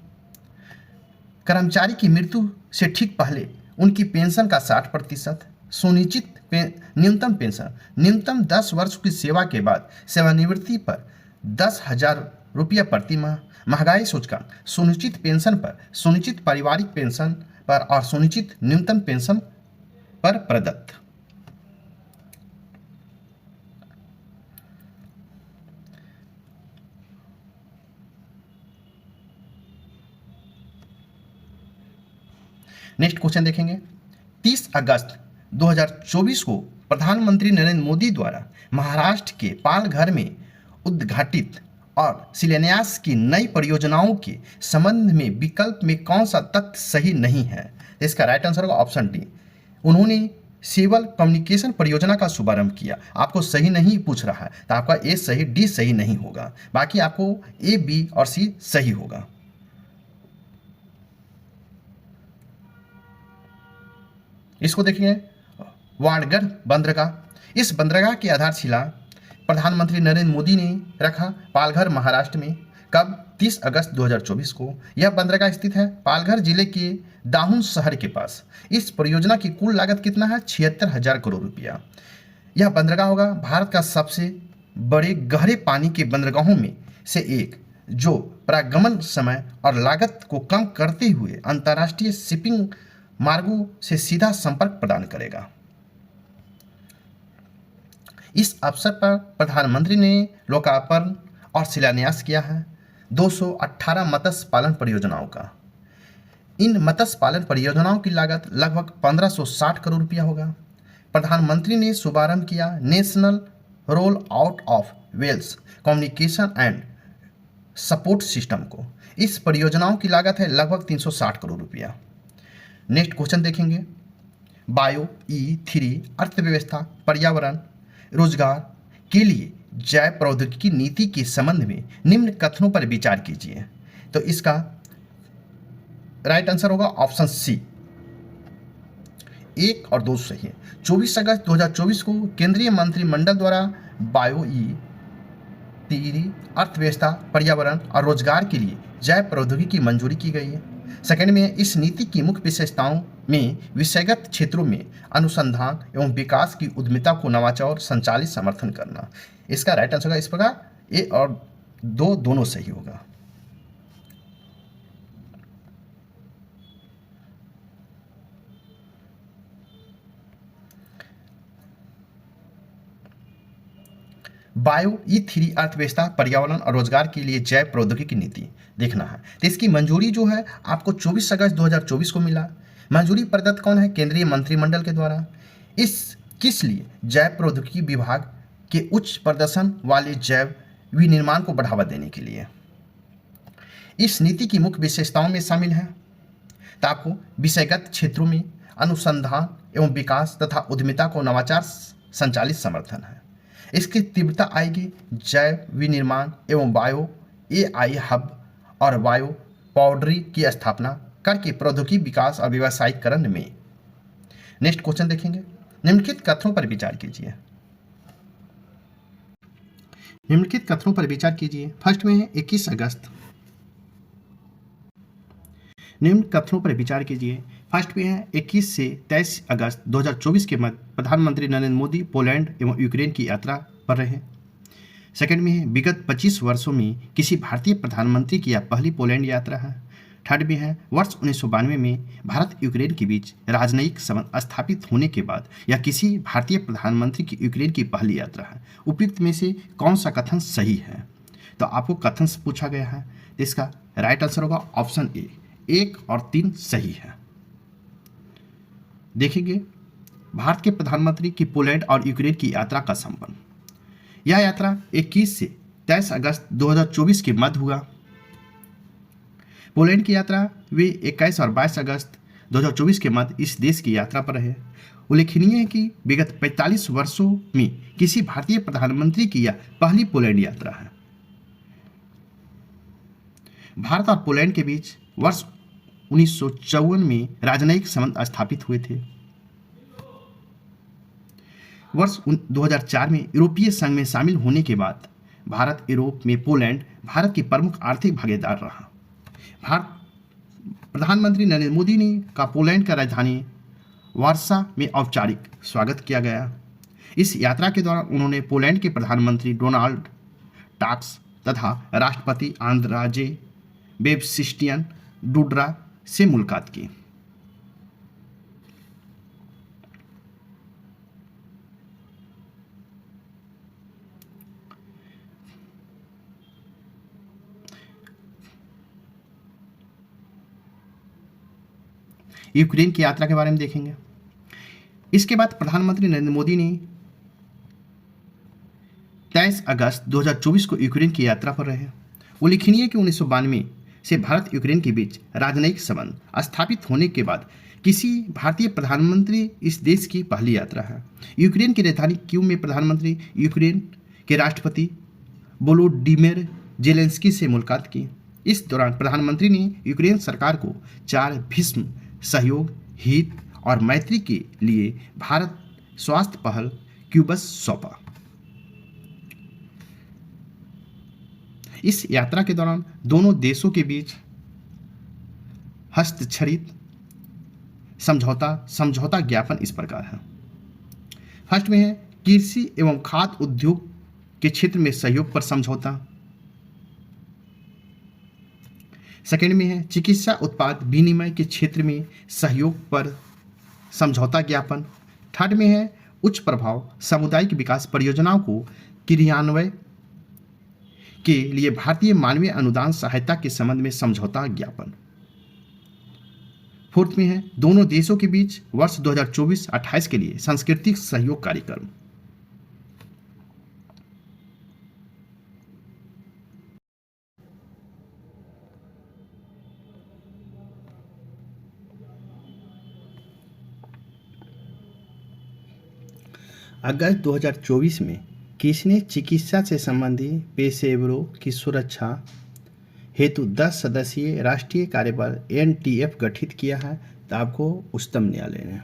कर्मचारी की मृत्यु से ठीक पहले उनकी पेंशन का 60%। सुनिश्चित न्यूनतम पेंशन न्यूनतम 10 वर्ष की सेवा के बाद सेवानिवृत्ति पर 10,000 रुपया प्रति माह। महंगाई सूचकांक सुनिश्चित पेंशन पर, सुनिश्चित पारिवारिक पेंशन पर और सुनिश्चित न्यूनतम पेंशन पर प्रदत्त। नेक्स्ट क्वेश्चन देखेंगे। 30 अगस्त 2024 को प्रधानमंत्री नरेंद्र मोदी द्वारा महाराष्ट्र के पालघर में उद्घाटित और शिलान्यास की नई परियोजनाओं के संबंध में विकल्प में कौन सा तथ्य सही नहीं है? इसका राइट आंसर होगा ऑप्शन डी। उन्होंने सिविल कम्युनिकेशन परियोजना का शुभारंभ किया। आपको सही नहीं पूछ रहा है, तो आपका ए सही, डी सही नहीं होगा। बाकी आपको ए, बी और सी सही होगा। इसको देखिए, वाणगढ़ बंदरगाह। इस बंदरगाह की आधारशिला प्रधानमंत्री नरेंद्र मोदी ने रखा पालघर महाराष्ट्र में। कब? 30 अगस्त 2024 को। यह बंदरगाह स्थित है पालघर जिले के दाहुन शहर के पास। इस परियोजना की कुल लागत कितना है? 76,000 करोड़ रुपया। यह बंदरगाह होगा भारत का सबसे बड़े गहरे पानी के बंदरगाहों में से एक, जो परागमन समय और लागत को कम करते हुए अंतर्राष्ट्रीय शिपिंग मार्गों से सीधा संपर्क प्रदान करेगा। इस अवसर पर प्रधानमंत्री ने लोकार्पण और शिलान्यास किया है 218 मत्स्य पालन परियोजनाओं का। इन मत्स्य पालन परियोजनाओं की लागत लगभग 1560 करोड़ रुपया होगा। प्रधानमंत्री ने शुभारंभ किया national roll out of vessels communication and support system को। इस परियोजनाओं की लागत है लगभग 360 करोड़ रुपया। नेक्स्ट क्वेश्चन देखेंगे। बायो E3 अर्थव्यवस्था, पर्यावरण, रोजगार के लिए जैव प्रौद्योगिकी नीति के संबंध में निम्न कथनों पर विचार कीजिए। तो इसका राइट आंसर होगा ऑप्शन सी। 1 और 2 सही है। 24 अगस्त 2024 को केंद्रीय मंत्रिमंडल द्वारा बायो E3 अर्थव्यवस्था, पर्यावरण और रोजगार के लिए जैव प्रौद्योगिकी की मंजूरी की गई है। सेकंड में इस नीति की मुख्य विशेषताओं में विषयगत क्षेत्रों में अनुसंधान एवं विकास की उद्यमिता को नवाचार संचालित समर्थन करना। इसका राइट आंसर होगा इस प्रकार ए और 2 दोनों सही होगा। बायो E3 अर्थव्यवस्था, पर्यावरण और रोजगार के लिए जैव प्रौद्योगिकी नीति देखना है। तो इसकी मंजूरी जो है आपको 24 अगस्त 2024 को मिला। मंजूरी प्रदत्त कौन है? केंद्रीय मंत्रिमंडल के द्वारा। इस किस लिए? जैव प्रौद्योगिकी विभाग के उच्च प्रदर्शन वाले जैव विनिर्माण को बढ़ावा देने के लिए। इस नीति की मुख्य विशेषताओं में शामिल है तो आपको विषयगत क्षेत्रों में अनुसंधान एवं विकास तथा उद्यमिता को नवाचार संचालित समर्थन है। इसकी तीव्रता आएगी जैव विनिर्माण एवं बायो AI हब और बायो पाउडरी की स्थापना करके प्रौद्योगिकी विकास और व्यावसायिकरण में। नेक्स्ट क्वेश्चन देखेंगे, निम्नलिखित कथनों पर विचार कीजिए। निम्नलिखित कथनों पर विचार कीजिए। फर्स्ट में है 21 अगस्त। निम्न कथनों पर विचार कीजिए। फर्स्ट में है 21 से 23 अगस्त 2024 के मध्य प्रधानमंत्री नरेंद्र मोदी पोलैंड एवं यूक्रेन की यात्रा पर रहे। सेकंड में है विगत 25 वर्षों में किसी भारतीय प्रधानमंत्री की यह पहली पोलैंड यात्रा है। थर्ड में है वर्ष 1992 में भारत यूक्रेन के बीच राजनयिक संबंध स्थापित होने के बाद यह किसी भारतीय प्रधानमंत्री की यूक्रेन की पहली यात्रा है। उपयुक्त में से कौन सा कथन सही है? तो आपको कथन से पूछा गया है, इसका राइट आंसर होगा ऑप्शन ए, 1 और 3 सही है। देखेंगे भारत के प्रधानमंत्री की पोलैंड और यूक्रेन की यात्रा का संबंध। यह यात्रा 21 से 23 अगस्त 2024 के मध्य हुआ। पोलैंड की यात्रा वे 21 और 22 अगस्त 2024 के मध्य इस देश की यात्रा पर रहे। उल्लेखनीय है कि विगत 45 वर्षों में किसी भारतीय प्रधानमंत्री की यह पहली पोलैंड यात्रा है। भारत और पोलैंड के बीच वर्ष 1954 में राजनयिक संबंध स्थापित हुए थे। वर्ष 2004 में यूरोपीय संघ में शामिल होने के बाद भारत यूरोप में पोलैंड भारत की प्रमुख आर्थिक भागीदार रहा। भारत प्रधानमंत्री नरेंद्र मोदी ने का पोलैंड का राजधानी वार्सा में औपचारिक स्वागत किया गया। इस यात्रा के दौरान उन्होंने पोलैंड के प्रधानमंत्री डोनाल्ड टस्क तथा राष्ट्रपति आंद्राजे बेब्सिस्टियन डूड्रा से मुलाकात की। यूक्रेन की यात्रा के बारे में देखेंगे। इसके बाद प्रधानमंत्री नरेंद्र मोदी ने 23 अगस्त 2024 को यूक्रेन की यात्रा पर रहे। उल्लेखनीय है कि 1992 से भारत यूक्रेन के बीच राजनयिक संबंध स्थापित होने के बाद किसी भारतीय प्रधानमंत्री इस देश की पहली यात्रा है। यूक्रेन की राजधानी कीव में प्रधानमंत्री यूक्रेन के राष्ट्रपति वोलोडिमिर जेलेंस्की से मुलाकात की। इस दौरान प्रधानमंत्री ने यूक्रेन सरकार को 4 भीष्म सहयोग, हित और मैत्री के लिए भारत स्वास्थ्य पहल क्यूबस सौंपा। इस यात्रा के दौरान दोनों देशों के बीच हस्ताक्षरित समझौता ज्ञापन इस प्रकार है। फर्स्ट में है कृषि एवं खाद्य उद्योग के क्षेत्र में सहयोग पर समझौता। सेकेंड में है चिकित्सा उत्पाद विनिमय के क्षेत्र में सहयोग पर समझौता ज्ञापन। थर्ड में है उच्च प्रभाव सामुदायिक विकास परियोजनाओं को क्रियान्वयन के लिए भारतीय मानवीय अनुदान सहायता के संबंध में समझौता ज्ञापन। फोर्थ में है दोनों देशों के बीच वर्ष 2024-28 के लिए सांस्कृतिक सहयोग कार्यक्रम। अगस्त 2024 में किसने चिकित्सा से संबंधित पेशेवरों की सुरक्षा हेतु 10 सदस्यीय राष्ट्रीय कार्यबल NTF गठित किया है? तो आपको उच्चतम न्यायालय ने।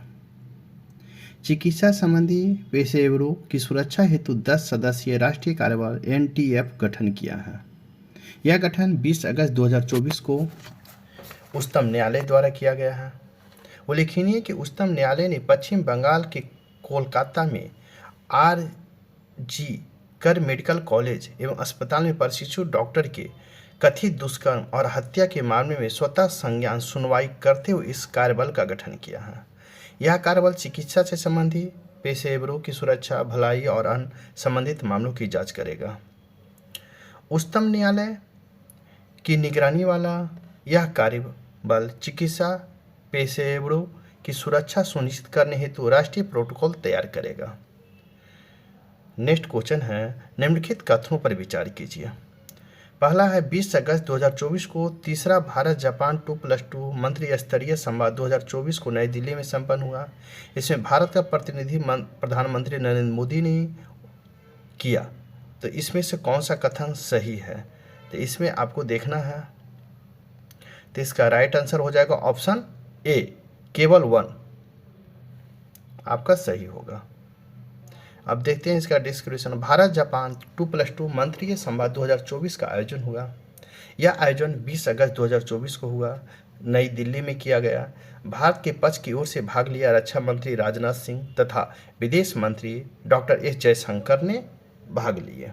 चिकित्सा संबंधी पेशेवरों की सुरक्षा हेतु 10 सदस्यीय राष्ट्रीय कार्यबल NTF गठन किया है। यह गठन 20 अगस्त 2024 को उच्चतम न्यायालय द्वारा किया गया है। उल्लेखनीय कि उच्चतम न्यायालय ने पश्चिम बंगाल के कोलकाता में RG कर मेडिकल कॉलेज एवं अस्पताल में प्रशिक्षु डॉक्टर के कथित दुष्कर्म और हत्या के मामले में स्वतः संज्ञान सुनवाई करते हुए इस कार्यबल का गठन किया है। यह कार्यबल चिकित्सा से संबंधित पेशेवरों की सुरक्षा, भलाई और अन्य संबंधित मामलों की जांच करेगा। उच्चतम न्यायालय की निगरानी वाला यह कार्यबल चिकित्सा पेशेवरों की सुरक्षा सुनिश्चित करने हेतु राष्ट्रीय प्रोटोकॉल तैयार करेगा। नेक्स्ट क्वेश्चन है, निम्नलिखित कथनों पर विचार कीजिए। पहला है 20 अगस्त 2024 को तीसरा भारत जापान 2+2 मंत्री स्तरीय संवाद 2024 को नई दिल्ली में संपन्न हुआ। इसमें भारत का प्रतिनिधि प्रधानमंत्री नरेंद्र मोदी ने किया। तो इसमें से कौन सा कथन सही है? तो इसमें आपको देखना है। तो इसका राइट आंसर हो जाएगा ऑप्शन ए, केवल 1 आपका सही होगा। अब देखते हैं इसका डिस्क्रिप्शन। भारत जापान 2+2 मंत्रीय संवाद 2024 का आयोजन हुआ। यह आयोजन 20 अगस्त 2024 को हुआ, नई दिल्ली में किया गया। भारत के पक्ष की ओर से भाग लिया रक्षा मंत्री राजनाथ सिंह तथा विदेश मंत्री डॉक्टर एस जयशंकर ने भाग लिए।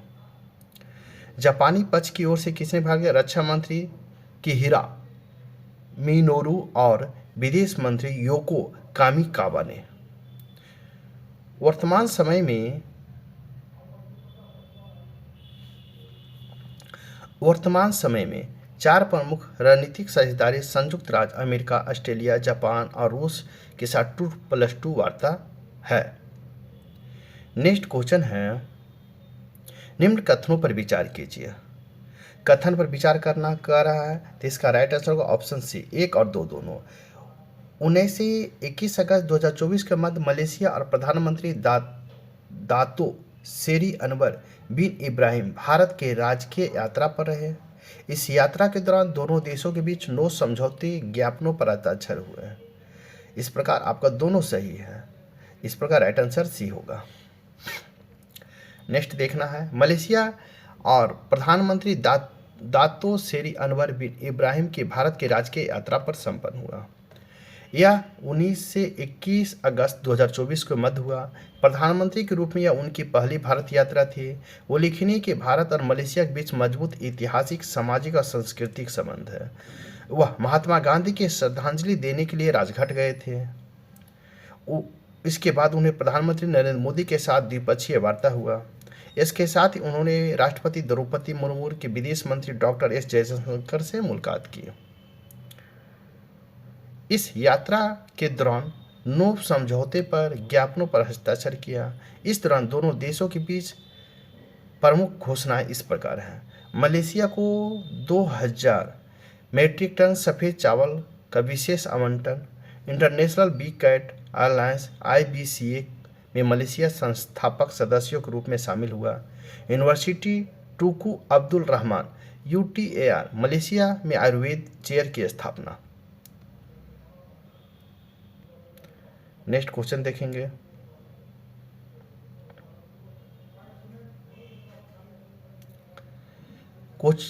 जापानी पक्ष की ओर से किसने भाग लिया? रक्षा मंत्री किहिरा मिनोरू और विदेश मंत्री योको कामिकावा ने। वर्तमान समय में 4 प्रमुख रणनीतिक साझेदारी संयुक्त राज्य अमेरिका, ऑस्ट्रेलिया, जापान और रूस के साथ 2+2 वार्ता है। नेक्स्ट क्वेश्चन है, निम्न कथनों पर विचार कीजिए। कथन पर विचार करना कह रहा है, तो इसका राइट आंसर होगा ऑप्शन सी, 1 और 2 दोनों। 19 से 21 अगस्त 2024 के मध्य मलेशिया और प्रधानमंत्री दातो सेरी अनवर बिन इब्राहिम भारत के राजकीय यात्रा पर रहे। इस यात्रा के दौरान दोनों देशों के बीच 9 समझौते ज्ञापनों पर हस्ताक्षर हुए हैं। इस प्रकार आपका दोनों सही है। इस प्रकार राइट आंसर सी होगा। नेक्स्ट देखना है, मलेशिया और प्रधानमंत्री दातो सेरी अनवर बिन इब्राहिम की भारत के राजकीय यात्रा पर संपन्न हुआ। यह 19 से 21 अगस्त 2024 को मध्य हुआ। प्रधानमंत्री के रूप में यह उनकी पहली भारत यात्रा थी। उल्लेखनीय कि भारत और मलेशिया के बीच मजबूत ऐतिहासिक, सामाजिक और सांस्कृतिक संबंध है। वह महात्मा गांधी की श्रद्धांजलि देने के लिए राजघाट गए थे। इसके बाद उन्हें प्रधानमंत्री नरेंद्र मोदी के साथ द्विपक्षीय वार्ता हुआ। इसके साथ ही उन्होंने राष्ट्रपति द्रौपदी मुर्मू के विदेश मंत्री डॉक्टर एस जयशंकर से मुलाकात की। इस यात्रा के दौरान 9 समझौते पर ज्ञापनों पर हस्ताक्षर किया। इस दौरान दोनों देशों के बीच प्रमुख घोषणाएं इस प्रकार हैं। मलेशिया को 2000 मीट्रिक टन सफ़ेद चावल का विशेष आवंटन। International big cat alliance IBCA में मलेशिया संस्थापक सदस्यों के रूप में शामिल हुआ। University Tunku Abdul Rahman UTAR Malaysia में आयुर्वेद चेयर की स्थापना। नेक्स्ट क्वेश्चन देखेंगे, कुछ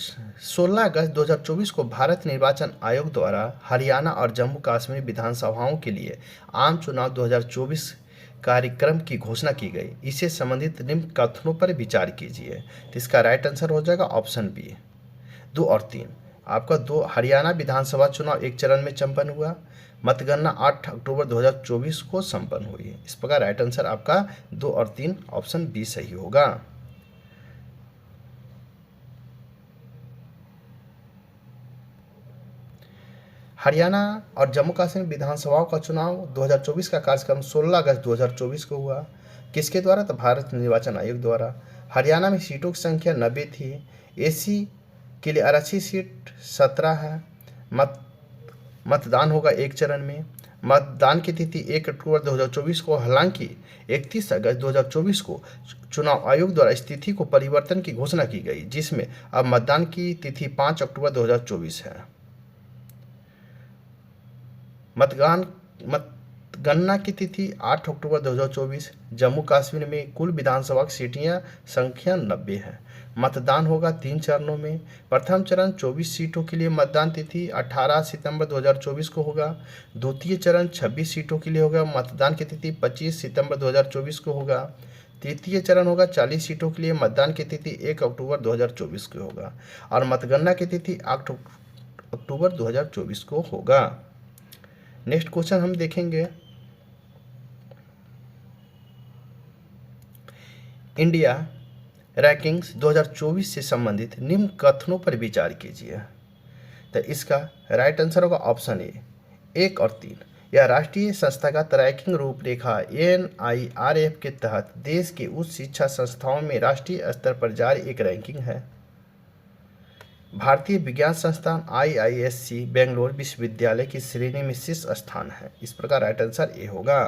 16 अगस्त 2024 को भारत निर्वाचन आयोग द्वारा हरियाणा और जम्मू कश्मीर विधानसभाओं के लिए आम चुनाव 2024 कार्यक्रम की घोषणा की गई। इससे संबंधित निम्न कथनों पर विचार कीजिए। तो इसका राइट आंसर हो जाएगा ऑप्शन बी, 2 और 3। आपका 2 हरियाणा विधानसभा चुनाव एक चरण में संपन्न हुआ। मतगणना 8 अक्टूबर 2024 को संपन्न हुई। इस प्रकार राइट आंसर आपका 2 और 3 ऑप्शन बी सही होगा। हरियाणा और जम्मू कश्मीर विधानसभाओं का चुनाव 2024 का कार्यक्रम 16 अगस्त 2024 को हुआ। किसके द्वारा? तो भारत निर्वाचन आयोग द्वारा। हरियाणा में सीटों की संख्या 90 थी। AC के लिए आरक्षित सीट 17 है। मतदान होगा एक चरण में। मतदान की तिथि 1 अक्टूबर 2024 को, हालांकि 31 अगस्त 2024 को चुनाव आयोग द्वारा इस तिथि को परिवर्तन की घोषणा की गई, जिसमें अब मतदान की तिथि 5 अक्टूबर 2024 है। मतगणना की तिथि 8 अक्टूबर 2024। जम्मू कश्मीर में कुल विधानसभा सीटियां संख्या 90 है। मतदान होगा 3 चरणों में। प्रथम चरण 24 सीटों के लिए मतदान तिथि 18 सितंबर 2024 को होगा। द्वितीय चरण 26 सीटों के लिए होगा। मतदान की तिथि 25 सितंबर 2024 को होगा। तृतीय चरण होगा 40 सीटों के लिए। मतदान की तिथि 1 अक्टूबर 2024 को होगा और मतगणना की तिथि 8 अक्टूबर 2024 को होगा। नेक्स्ट क्वेश्चन हम देखेंगे, इंडिया रैंकिंग्स 2024 से संबंधित निम्न कथनों पर विचार कीजिए। तो इसका राइट आंसर होगा ऑप्शन ए, 1 और 3। यह राष्ट्रीय संस्थागत रैंकिंग रूपरेखा NIRF के तहत देश के उच्च शिक्षा संस्थाओं में राष्ट्रीय स्तर पर जारी एक रैंकिंग है। भारतीय विज्ञान संस्थान IISc बेंगलोर विश्वविद्यालय की श्रेणी में शीर्ष स्थान है। इस प्रकार राइट आंसर ए होगा।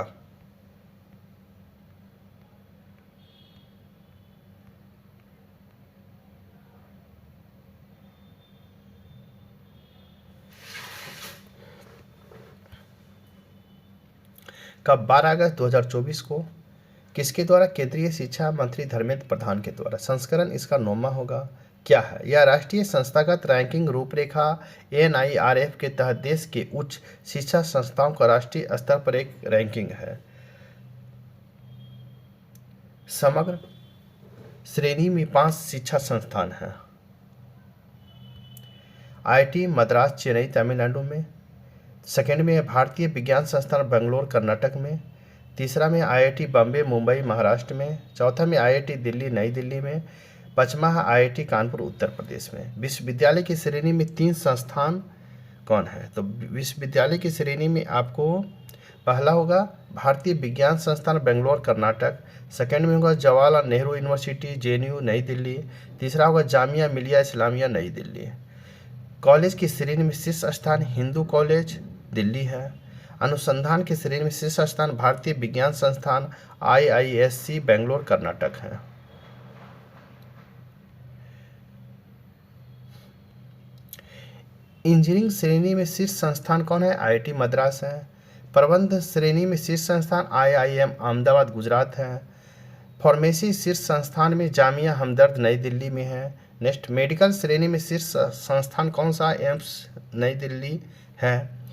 कब 12 अगस्त 2024 को किसके द्वारा? केंद्रीय शिक्षा मंत्री धर्मेंद्र प्रधान के द्वारा। संस्करण इसका 9वां होगा। क्या है? यह राष्ट्रीय संस्थागत रैंकिंग रूपरेखा NIRF के तहत देश के उच्च शिक्षा संस्थाओं का राष्ट्रीय स्तर पर एक रैंकिंग है। समग्र श्रेणी में 5 शिक्षा संस्थान हैं। IIT मद्रास चेन्नई तमिलनाडु में, सेकेंड में है भारतीय विज्ञान संस्थान बेंगलोर कर्नाटक में, तीसरा में IIT बॉम्बे मुंबई महाराष्ट्र में, चौथा में IIT दिल्ली नई दिल्ली में, पांचवा है IIT कानपुर उत्तर प्रदेश में। विश्वविद्यालय की श्रेणी में 3 संस्थान कौन है? तो विश्वविद्यालय की श्रेणी में आपको पहला होगा भारतीय विज्ञान संस्थान बेंगलोर कर्नाटक, सेकेंड में होगा जवाहरलाल नेहरू यूनिवर्सिटी JNU नई दिल्ली, तीसरा होगा जामिया मिलिया इस्लामिया नई दिल्ली। कॉलेज की श्रेणी में शीर्ष स्थान हिंदू कॉलेज दिल्ली है। अनुसंधान की श्रेणी में शीर्ष स्थान भारतीय विज्ञान संस्थान IISc बेंगलोर कर्नाटक है। इंजीनियरिंग श्रेणी में शीर्ष संस्थान कौन है? IIT मद्रास है। प्रबंध श्रेणी में शीर्ष संस्थान IIM अहमदाबाद गुजरात है। फार्मेसी शीर्ष संस्थान में जामिया हमदर्द नई दिल्ली में है। नेक्स्ट, मेडिकल श्रेणी में शीर्ष संस्थान कौन सा? एम्स नई दिल्ली है।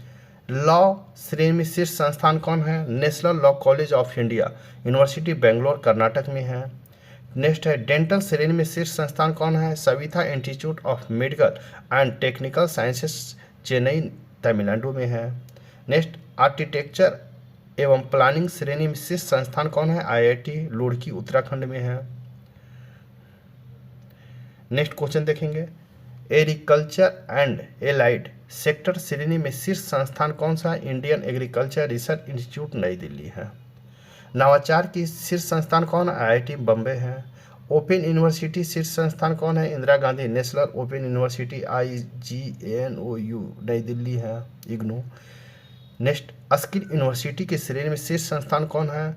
लॉ श्रेणी में शीर्ष संस्थान कौन है? National law college of India university Bangalore Karnataka में है। नेक्स्ट है डेंटल श्रेणी में शीर्ष संस्थान कौन है? Savita institute of medical and technical sciences Chennai Tamil Nadu में है। नेक्स्ट, आर्किटेक्चर एवं प्लानिंग श्रेणी में शीर्ष संस्थान कौन है? IIT रुड़की उत्तराखंड में है। नेक्स्ट क्वेश्चन देखेंगे, एग्रीकल्चर एंड एलाइड सेक्टर श्रेणी में शीर्ष संस्थान कौन सा? इंडियन एग्रीकल्चर रिसर्च इंस्टीट्यूट नई दिल्ली है। नवाचार की शीर्ष संस्थान कौन है? IIT बम्बे है। ओपन यूनिवर्सिटी शीर्ष संस्थान कौन है? Indira Gandhi national open university IGNOU नई दिल्ली है, इग्नू। नेक्स्ट, स्किल यूनिवर्सिटी की श्रेणी में शीर्ष संस्थान कौन है?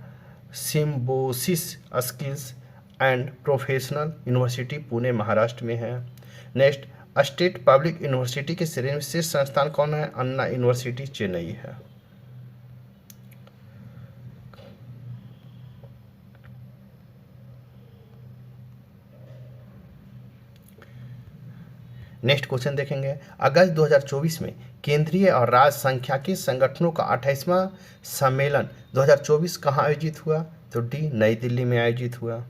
Symbiosis skills and professional university Pune Maharashtra में है। नेक्स्ट, स्टेट पब्लिक यूनिवर्सिटी की श्रेणी में शीर्ष संस्थान कौन है? अन्ना यूनिवर्सिटी चेन्नई है। नेक्स्ट क्वेश्चन देखेंगे, अगस्त 2024 में केंद्रीय और राज्य सांख्यिकी संगठनों का 28वां सम्मेलन 2024 कहाँ आयोजित हुआ? तो डी, नई दिल्ली में आयोजित हुआ।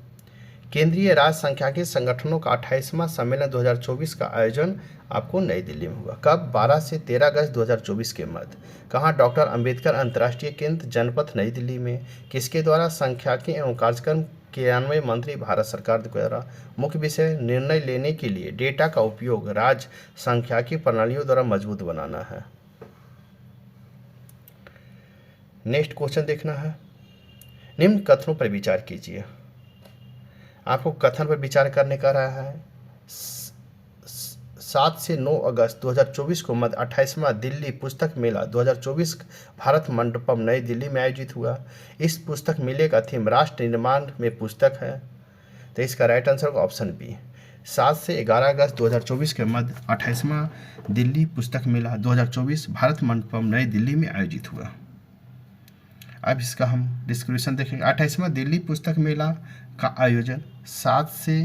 केंद्रीय राज्य सांख्यिकी संगठनों का 28वां सम्मेलन 2024 का आयोजन आपको नई दिल्ली में हुआ। कब? 12 से 13 अगस्त 2024 के मध्य। कहाँ? डॉक्टर अंबेडकर अंतर्राष्ट्रीय केंद्र जनपथ नई दिल्ली में। किसके द्वारा? सांख्यिकी एवं कार्यक्रम क्रियान्वयन मंत्री भारत सरकार द्वारा। मुख्य विषय निर्णय लेने के लिए डेटा का उपयोग राज्य सांख्यिकी प्रणालियों द्वारा मजबूत बनाना है। नेक्स्ट क्वेश्चन देखना है, निम्न कथनों पर विचार कीजिए। आपको कथन पर विचार करने का रहा है। 7 से 9 अगस्त 2024 को मध्य 28वां दिल्ली पुस्तक मेला 2024 भारत मंडपम नई दिल्ली में आयोजित हुआ। इस पुस्तक मेले का थीम राष्ट्र निर्माण में पुस्तक है। तो इसका राइट आंसर होगा ऑप्शन बी। 7 से 11 अगस्त 2024 के मध्य 28वां दिल्ली पुस्तक मेला 2024 भारत मंडपम नई दिल्ली में आयोजित हुआ। अब इसका हम डिस्क्रिप्शन देखेंगे। 28वां दिल्ली पुस्तक मेला का आयोजन 7 से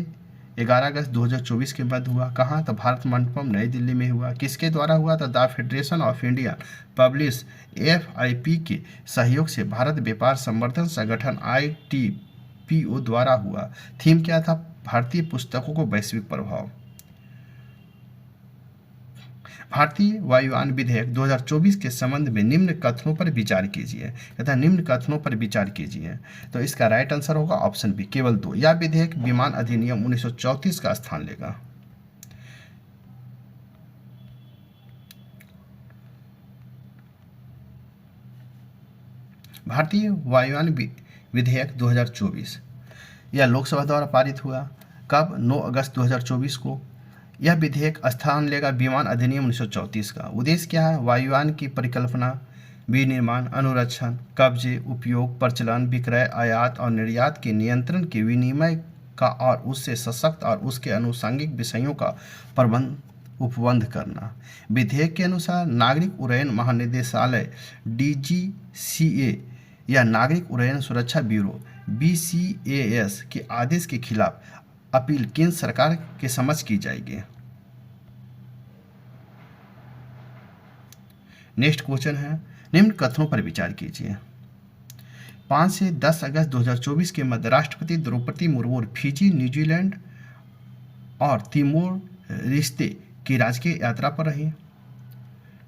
11 अगस्त 2024 के बाद हुआ। कहाँ? तो भारत मंडपम नई दिल्ली में हुआ। किसके द्वारा हुआ? तो the federation of India publish FIP के सहयोग से भारत व्यापार संवर्धन संगठन ITPO द्वारा हुआ। थीम क्या था? भारतीय पुस्तकों को वैश्विक प्रभाव। भारतीय वायुयान विधेयक 2024 के संबंध में निम्न कथनों पर विचार कीजिए। कहता है निम्न कथनों पर विचार कीजिए, तो इसका राइट आंसर होगा ऑप्शन बी, केवल 2। यह विधेयक विमान अधिनियम 1934 का स्थान लेगा। भारतीय वायुयान विधेयक 2024 यह लोकसभा द्वारा पारित हुआ कब? 9 अगस्त 2024 को। यह विधेयक स्थान लेगा विमान अधिनियम 1934 का। उद्देश्य क्या है? वायुयान की परिकल्पना, विनिर्माण, अनुरक्षण, कब्जे, उपयोग, प्रचलन, विक्रय, आयात और निर्यात के नियंत्रण के विनिमय का और उससे सशक्त और उसके आनुषंगिक विषयों का प्रबंध उपबंध करना। विधेयक के अनुसार नागरिक उड्डयन महानिदेशालय DGCA या नागरिक उड्डयन सुरक्षा ब्यूरो BCAS के आदेश के खिलाफ अपील केंद्र सरकार के समक्ष की जाएगी। नेक्स्ट क्वेश्चन है, निम्न कथनों पर विचार कीजिए। 5 से 10 अगस्त 2024 के मध्य राष्ट्रपति द्रौपदी मुर्मू फिजी, न्यूजीलैंड और तिमोर रिश्ते की राजकीय यात्रा पर रही।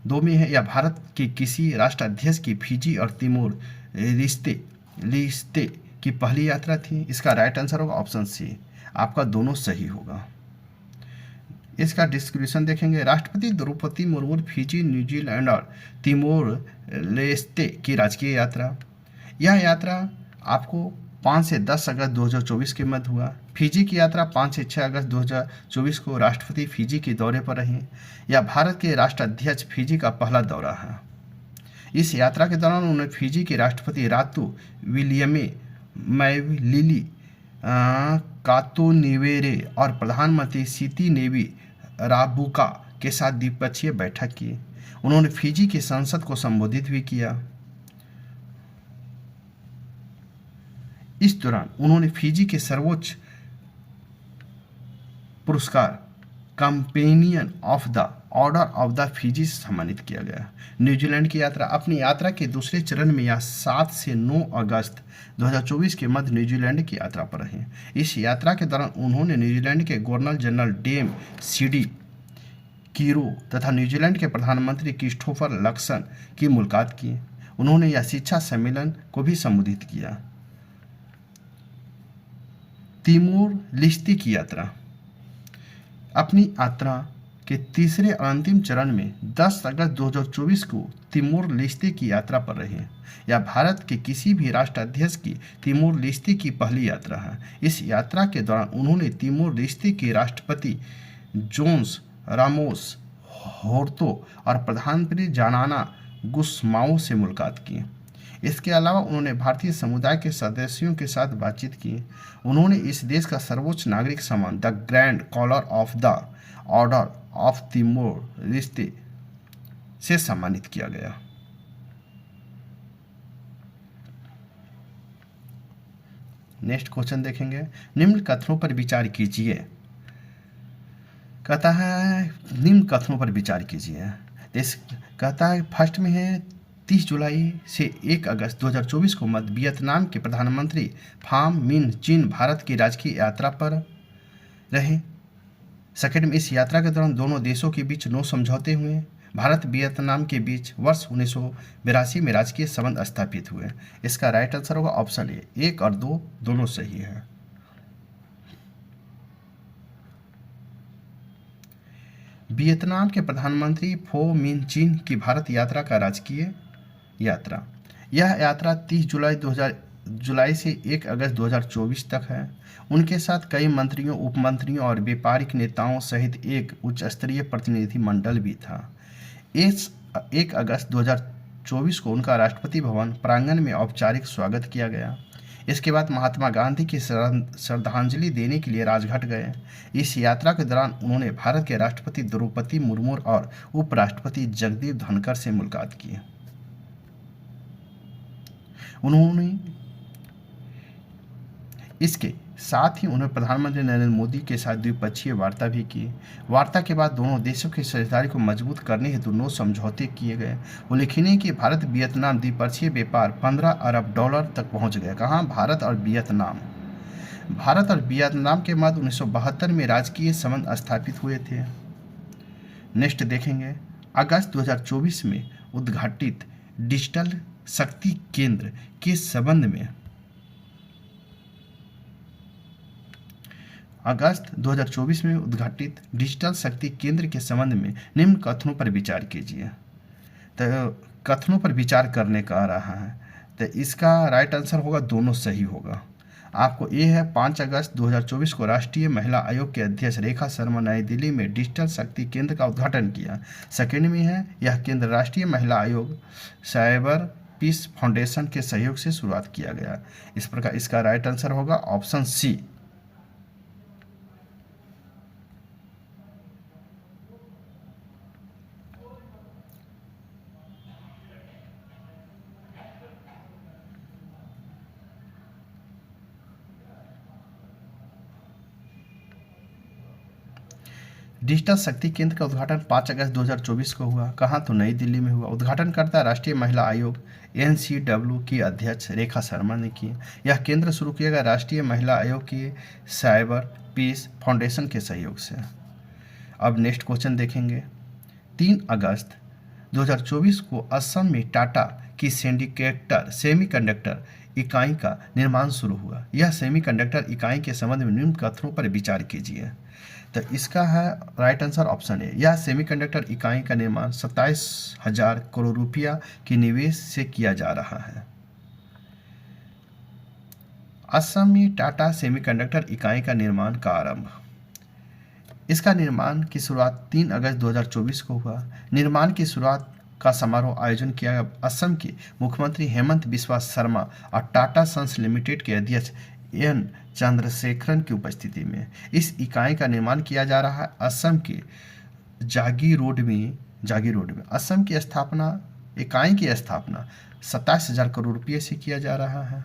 2 में है, या भारत के किसी राष्ट्राध्यक्ष की फिजी और तिमोर रिश्ते की पहली यात्रा थी। इसका राइट आंसर होगा ऑप्शन सी। आपका दोनों सही होगा। इसका डिस्क्रिप्शन देखेंगे। राष्ट्रपति द्रौपदी मुर्मू फिजी, न्यूजीलैंड और तिमोर लेस्ते की राजकीय यात्रा। यह यात्रा आपको 5 से 10 अगस्त 2024 के मध्य हुआ। फिजी की यात्रा 5 से 6 अगस्त 2024 को राष्ट्रपति फिजी के दौरे पर रहे। यह भारत के राष्ट्राध्यक्ष फिजी का पहला दौरा है। इस यात्रा के दौरान उन्होंने फिजी के राष्ट्रपति रातू विलियमे मैवलिली कातोनिवेरे और प्रधानमंत्री सितिनेवी राबुका के साथ द्विपक्षीय बैठक की। उन्होंने फिजी की संसद को संबोधित भी किया। इस दौरान उन्होंने फिजी के सर्वोच्च पुरस्कार companion of the order of the Fiji से सम्मानित किया गया। न्यूजीलैंड की यात्रा। अपनी यात्रा के दूसरे चरण में यह 7 से 9 अगस्त 2024 के मध्य न्यूजीलैंड की यात्रा पर रहे। इस यात्रा के दौरान उन्होंने न्यूजीलैंड के गवर्नर जनरल डेम सीडी कीरो तथा न्यूजीलैंड के प्रधानमंत्री क्रिस्टोफर लक्सन की मुलाकात की। उन्होंने यह शिक्षा सम्मेलन को भी संबोधित किया। तिमोर लेस्ते की यात्रा। अपनी यात्रा के तीसरे और अंतिम चरण में 10 अगस्त 2024 को तिमोर लेस्ते की यात्रा पर रहे। यह भारत के किसी भी राष्ट्राध्यक्ष की तिमोर लेस्ते की पहली यात्रा है। इस यात्रा के दौरान उन्होंने तिमोर लेस्ते के राष्ट्रपति जोन्स रामोस होर्तो और प्रधानमंत्री जानाना गुस्माओ से मुलाकात की। इसके अलावा उन्होंने भारतीय समुदाय के सदस्यों के साथ बातचीत की। उन्होंने इस देश का सर्वोच्च नागरिक सम्मान the grand collar of the order of Timor Leste से सम्मानित किया गया। नेक्स्ट क्वेश्चन देखेंगे। निम्न कथनों पर विचार कीजिए। कहता है निम्न कथनों पर विचार कीजिए। कहता है फर्स्ट में है 30 जुलाई से 1 अगस्त 2024 को मध्य वियतनाम के प्रधानमंत्री फाम मिन चिन भारत की राजकीय यात्रा पर रहे। सेकेंड में इस यात्रा के दौरान दोनों देशों के बीच 9 समझौते हुए। भारत वियतनाम के बीच वर्ष 1982 में राजकीय संबंध स्थापित हुए। इसका राइट आंसर होगा ऑप्शन ए। 1 और 2 दोनों सही है। वियतनाम के प्रधानमंत्री फो मिन चिन की भारत यात्रा का राजकीय यात्रा। यह यात्रा 30 जुलाई से 1 अगस्त 2024 तक है। उनके साथ कई मंत्रियों, उपमंत्रियों और व्यापारिक नेताओं सहित एक उच्च स्तरीय प्रतिनिधि मंडल भी था। 1 अगस्त 2024 को उनका राष्ट्रपति भवन प्रांगण में औपचारिक स्वागत किया गया। इसके बाद महात्मा गांधी की श्रद्धांजलि देने के लिए राजघाट गए। इस यात्रा के दौरान उन्होंने भारत के राष्ट्रपति द्रौपदी मुर्मू और उपराष्ट्रपति जगदीप धनखड़ से मुलाकात की। उन्होंने इसके साथ ही उन्होंने प्रधानमंत्री नरेंद्र मोदी के साथ द्विपक्षीय वार्ता भी की। वार्ता के बाद दोनों देशों की साझेदारी को मजबूत करने हेतु 9 समझौते किए गए। उल्लेखनीय कि भारत वियतनाम द्विपक्षीय व्यापार $15 अरब तक पहुंच गया। कहाँ? भारत और वियतनाम के मध्य 1972 में राजकीय संबंध स्थापित हुए थे। नेक्स्ट देखेंगे अगस्त 2024 में उद्घाटित डिजिटल शक्ति केंद्र के संबंध में अगस्त 2024 में उद्घाटित डिजिटल शक्ति केंद्र के संबंध में निम्न कथनों पर विचार कीजिए। तो कथनों पर विचार करने का आ रहा है, तो इसका राइट आंसर होगा दोनों सही होगा। आपको ये है 5 अगस्त 2024 को राष्ट्रीय महिला आयोग के अध्यक्ष रेखा शर्मा नई दिल्ली में डिजिटल शक्ति केंद्र का उद्घाटन किया। सेकेंड में है यह केंद्र राष्ट्रीय महिला आयोग साइबर पीस फाउंडेशन के सहयोग से शुरुआत किया गया। इस प्रकार इसका राइट आंसर होगा ऑप्शन सी। डिजिटल शक्ति केंद्र का उद्घाटन 5 अगस्त 2024 को हुआ। कहाँ? तो नई दिल्ली में हुआ। उद्घाटनकर्ता राष्ट्रीय महिला आयोग NCW की अध्यक्ष रेखा शर्मा ने किया। यह केंद्र शुरू किया गया राष्ट्रीय महिला आयोग की साइबर पीस फाउंडेशन के सहयोग से। अब नेक्स्ट क्वेश्चन देखेंगे। 3 अगस्त 2024 को असम में टाटा की सेमीकंडक्टर इकाई का निर्माण शुरू हुआ। यह सेमीकंडक्टर इकाई के संबंध में निम्न कथनों पर विचार कीजिए। तो इसका है राइट आंसर ऑप्शन ए। यह सेमीकंडक्टर इकाई का निर्माण 27,000 करोड़ रुपया के निवेश से किया जा रहा है। असम में टाटा सेमीकंडक्टर इकाई का निर्माण का आरंभ। इसका निर्माण की शुरुआत 3 अगस्त 2024 को हुआ। निर्माण की शुरुआत का समारोह आयोजन किया गया असम के मुख्यमंत्री हेमंत बिस्वा शर्मा और टाटा सन्स लिमिटेड के अध्यक्ष एन चंद्रशेखरन की उपस्थिति में। इस इकाई का निर्माण किया जा रहा है असम के जागीरोड में। असम की स्थापना इकाई की स्थापना 27,000 करोड़ रुपये से किया जा रहा है।